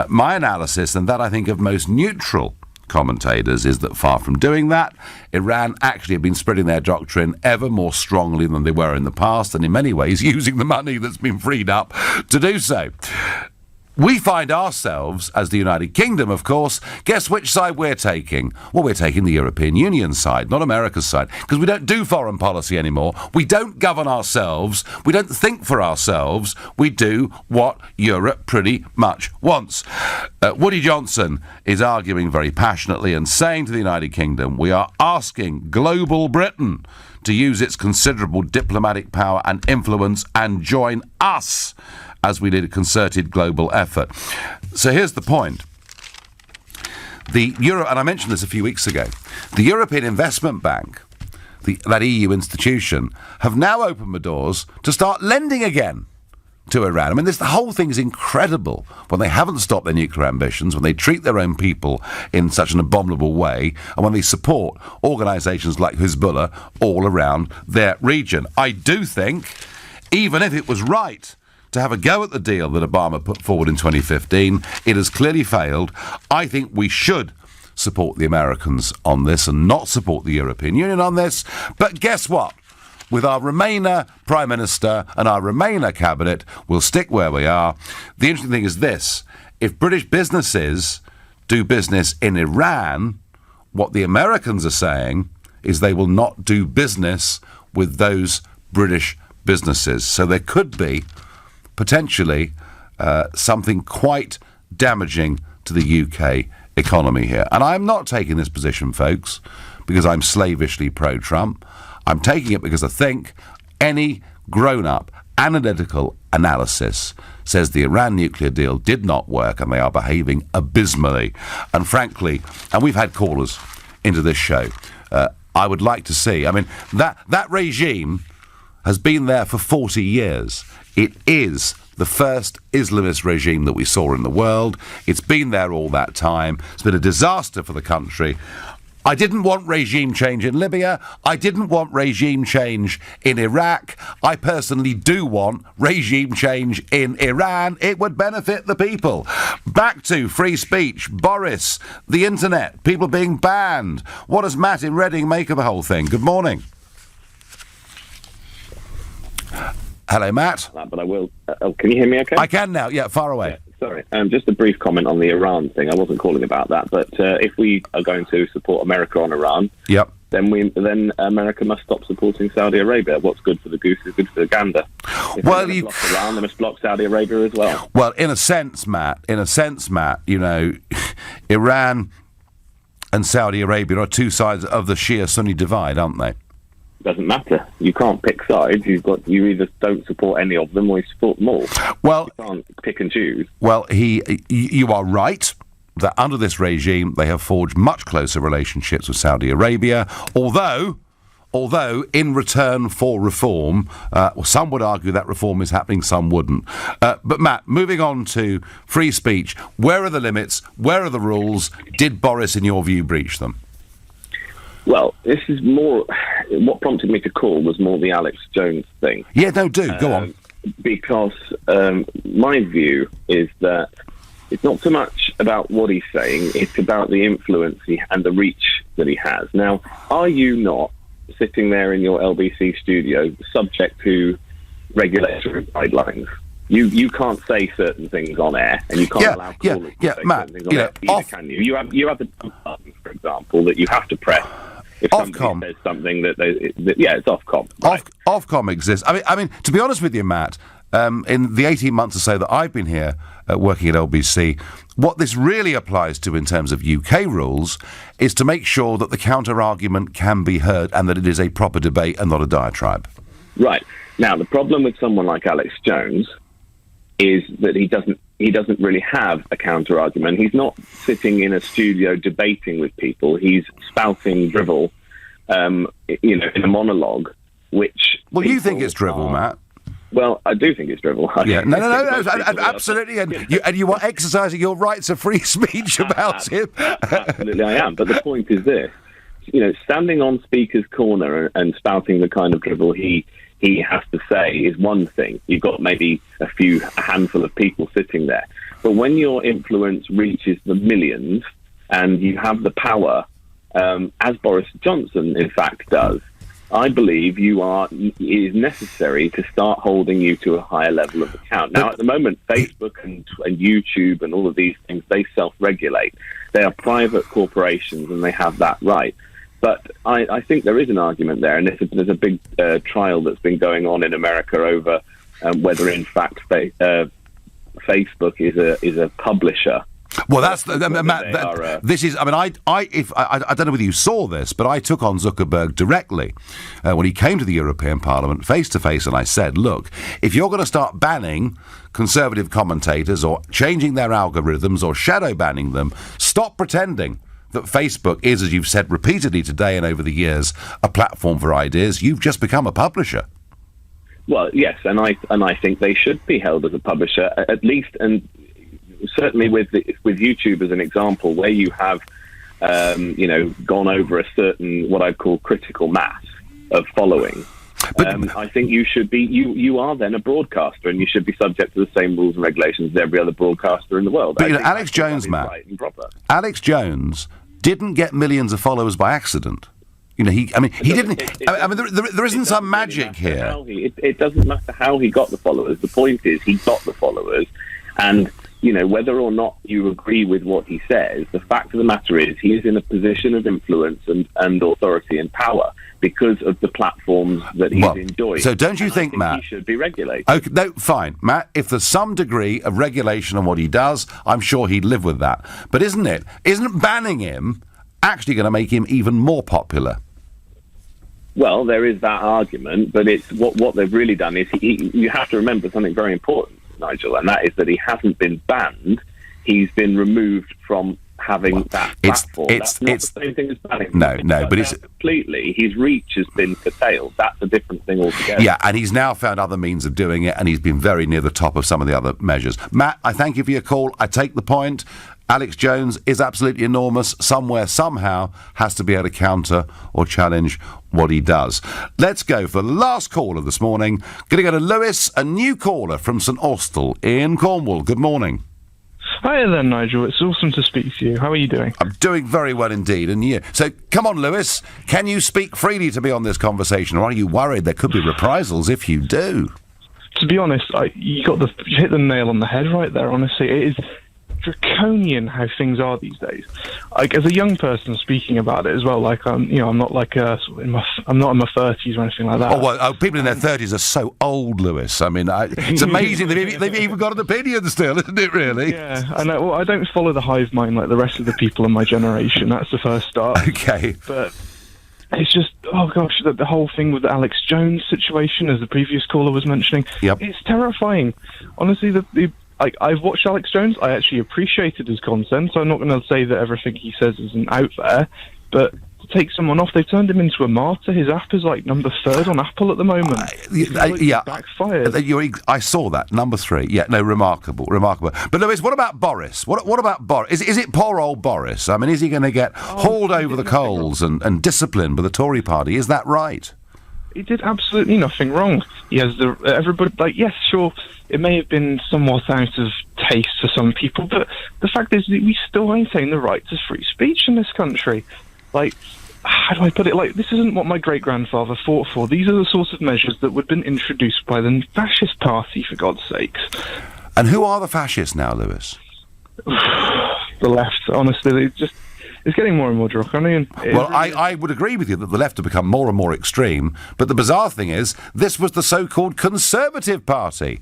My analysis, and that I think of most neutral commentators, is that far from doing that, Iran actually have been spreading their doctrine ever more strongly than they were in the past, and in many ways using the money that's been freed up to do so. We find ourselves, as the United Kingdom, of course, guess which side we're taking? Well, we're taking the European Union side, not America's side, because we don't do foreign policy anymore. We don't govern ourselves. We don't think for ourselves. We do what Europe pretty much wants. Woody Johnson is arguing very passionately and saying to the United Kingdom, we are asking global Britain to use its considerable diplomatic power and influence and join us as we lead a concerted global effort. So here's the point. And I mentioned this a few weeks ago, the European Investment Bank, that EU institution, have now opened the doors to start lending again to Iran. I mean, the whole thing is incredible when they haven't stopped their nuclear ambitions, when they treat their own people in such an abominable way, and when they support organisations like Hezbollah all around their region. I do think, even if it was right to have a go at the deal that Obama put forward in 2015, it has clearly failed. I think we should support the Americans on this and not support the European Union on this. But guess what? With our Remainer Prime Minister and our Remainer Cabinet, we'll stick where we are. The interesting thing is this. If British businesses do business in Iran, what the Americans are saying is they will not do business with those British businesses. So there could be potentially something quite damaging to the UK economy here. And I'm not taking this position, folks, because I'm slavishly pro-Trump. I'm taking it because I think any grown-up analytical analysis says the Iran nuclear deal did not work and they are behaving abysmally. And frankly, and we've had callers into this show, I would like to see, I mean, that regime has been there for 40 years. It is the first Islamist regime that we saw in the world. It's been there all that time. It's been a disaster for the country. I didn't want regime change in Libya. I didn't want regime change in Iraq. I personally do want regime change in Iran. It would benefit the people. Back to free speech, Boris, the internet, people being banned. What does Matt in Reading make of the whole thing? Good morning. Hello, Matt. But I will. Can you hear me okay? I can now. Yeah, far away. Yeah, sorry. Just a brief comment on the Iran thing. I wasn't calling about that, but if we are going to support America on Iran, yep, then America must stop supporting Saudi Arabia. What's good for the goose is good for the gander. If well, you block Iran, they must block Saudi Arabia as well. Well, in a sense, Matt, you know, Iran and Saudi Arabia are two sides of the Shia-Sunni divide, aren't they? Doesn't matter. You can't pick sides. You either don't support any of them or you support them all. Well, you can't pick and choose. Well, you are right that under this regime they have forged much closer relationships with Saudi Arabia, although in return for reform, some would argue that reform is happening, some wouldn't. But Matt, moving on to free speech, where are the limits? Where are the rules? Did Boris, in your view, breach them? Well, this is more... What prompted me to call was more the Alex Jones thing. Yeah, no, go on. Because my view is that it's not so much about what he's saying, it's about the influence and the reach that he has. Now, are you not sitting there in your LBC studio subject to regulatory guidelines. You can't say certain things on air, and you can't allow callers to say Matt, certain things on air either, can you? You have the button, for example, that you have to press if somebody says something that it's Ofcom. Right? Ofcom exists. I mean, to be honest with you, Matt, in the 18 months or so that I've been here working at LBC, what this really applies to in terms of UK rules is to make sure that the counter-argument can be heard and that it is a proper debate and not a diatribe. Right. Now, the problem with someone like Alex Jones is that he doesn't really have a counter-argument. He's not sitting in a studio debating with people. He's spouting drivel, in a monologue, which... Well, you think it's drivel, Matt? Well, I do think it's drivel. Yeah, no, absolutely, and you are exercising your rights of free speech about him. Absolutely, I am. But the point is this: standing on Speaker's corner and spouting the kind of drivel he has to say is one thing. You've got maybe a handful of people sitting there, but when your influence reaches the millions and you have the power, as Boris Johnson in fact does, I believe it is necessary to start holding you to a higher level of account. Now, at the moment, Facebook and YouTube and all of these things, they self-regulate. They are private corporations and they have that right. But I think there is an argument there, and there's a big trial that's been going on in America over whether, in fact, Facebook is a publisher. Well, that's Matt. This is. I mean, I don't know whether you saw this, but I took on Zuckerberg directly when he came to the European Parliament face to face, and I said, "Look, if you're going to start banning conservative commentators or changing their algorithms or shadow banning them, stop pretending that Facebook is, as you've said repeatedly today and over the years, a platform for ideas. You've just become a publisher." Well, yes, and I think they should be held as a publisher, at least, and certainly with YouTube as an example, where you have, gone over a certain, what I'd call critical mass of following. I think you should be, you are then a broadcaster, and you should be subject to the same rules and regulations as every other broadcaster in the world. But Alex Jones, Matt, right and proper. Alex Jones didn't get millions of followers by accident. He didn't. There isn't some magic here. It doesn't matter how he got the followers. The point is, he got the followers, and whether or not you agree with what he says, the fact of the matter is he is in a position of influence and authority and power because of the platforms that he's enjoyed. So don't you think, Matt, he should be regulated? Okay, no, fine, Matt. If there's some degree of regulation on what he does, I'm sure he'd live with that. But isn't banning him actually going to make him even more popular? Well, there is that argument, but it's what they've really done is you have to remember something very important, Nigel, and that is that he hasn't been banned. He's been removed from having that platform. That's not the same thing as banning. No, but it's completely. His reach has been curtailed. That's a different thing altogether. Yeah, and he's now found other means of doing it, and he's been very near the top of some of the other measures. Matt, I thank you for your call. I take the point. Alex Jones is absolutely enormous. Somewhere, somehow, has to be able to counter or challenge what he does. Let's go for the last caller this morning. Going to go to Lewis, a new caller from St Austell in Cornwall. Good morning. Hi there, Nigel. It's awesome to speak to you. How are you doing? I'm doing very well indeed, and you? So, come on, Lewis. Can you speak freely to me on this conversation, or are you worried there could be reprisals if you do? To be honest, you hit the nail on the head right there, honestly. It is draconian how things are these days. Like, as a young person speaking about it as well, like I'm not like I'm not in my 30s or anything like that. People in their 30s are so old, Lewis. I mean, it's amazing they've even got an opinion still, isn't it? Really? Yeah, and I don't follow the hive mind like the rest of the people in my generation. That's the first start. Okay, but it's just, oh gosh, the whole thing with the Alex Jones situation, as the previous caller was mentioning. Yep. It's terrifying. Honestly, I've watched Alex Jones. I actually appreciated his content, so I'm not going to say that everything he says isn't out there, but to take someone off, they've turned him into a martyr. His app is like number 3 on Apple at the moment. Backfired. I saw that, number 3. Yeah, no, remarkable. But Lewis, what about Boris? What about Boris? Is it poor old Boris? I mean, is he going to get hauled over the coals and disciplined by the Tory party? Is that right? He did absolutely nothing wrong. He has everybody, yes, sure, it may have been somewhat out of taste for some people, but the fact is that we still maintain the right to free speech in this country. Like, how do I put it? Like, this isn't what my great-grandfather fought for. These are the sorts of measures that would have been introduced by the fascist party, for God's sakes. And who are the fascists now, Lewis? The left, honestly, it's getting more and more draconian. Well, I would agree with you that the left have become more and more extreme, but the bizarre thing is, this was the so-called Conservative Party,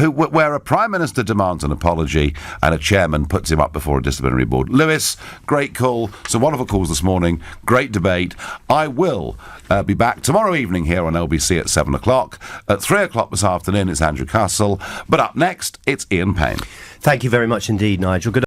where a Prime Minister demands an apology and a chairman puts him up before a disciplinary board. Lewis, great call, some wonderful calls this morning, great debate. I will be back tomorrow evening here on LBC at 7 o'clock. At 3 o'clock this afternoon, it's Andrew Castle, but up next, it's Ian Payne. Thank you very much indeed, Nigel. Good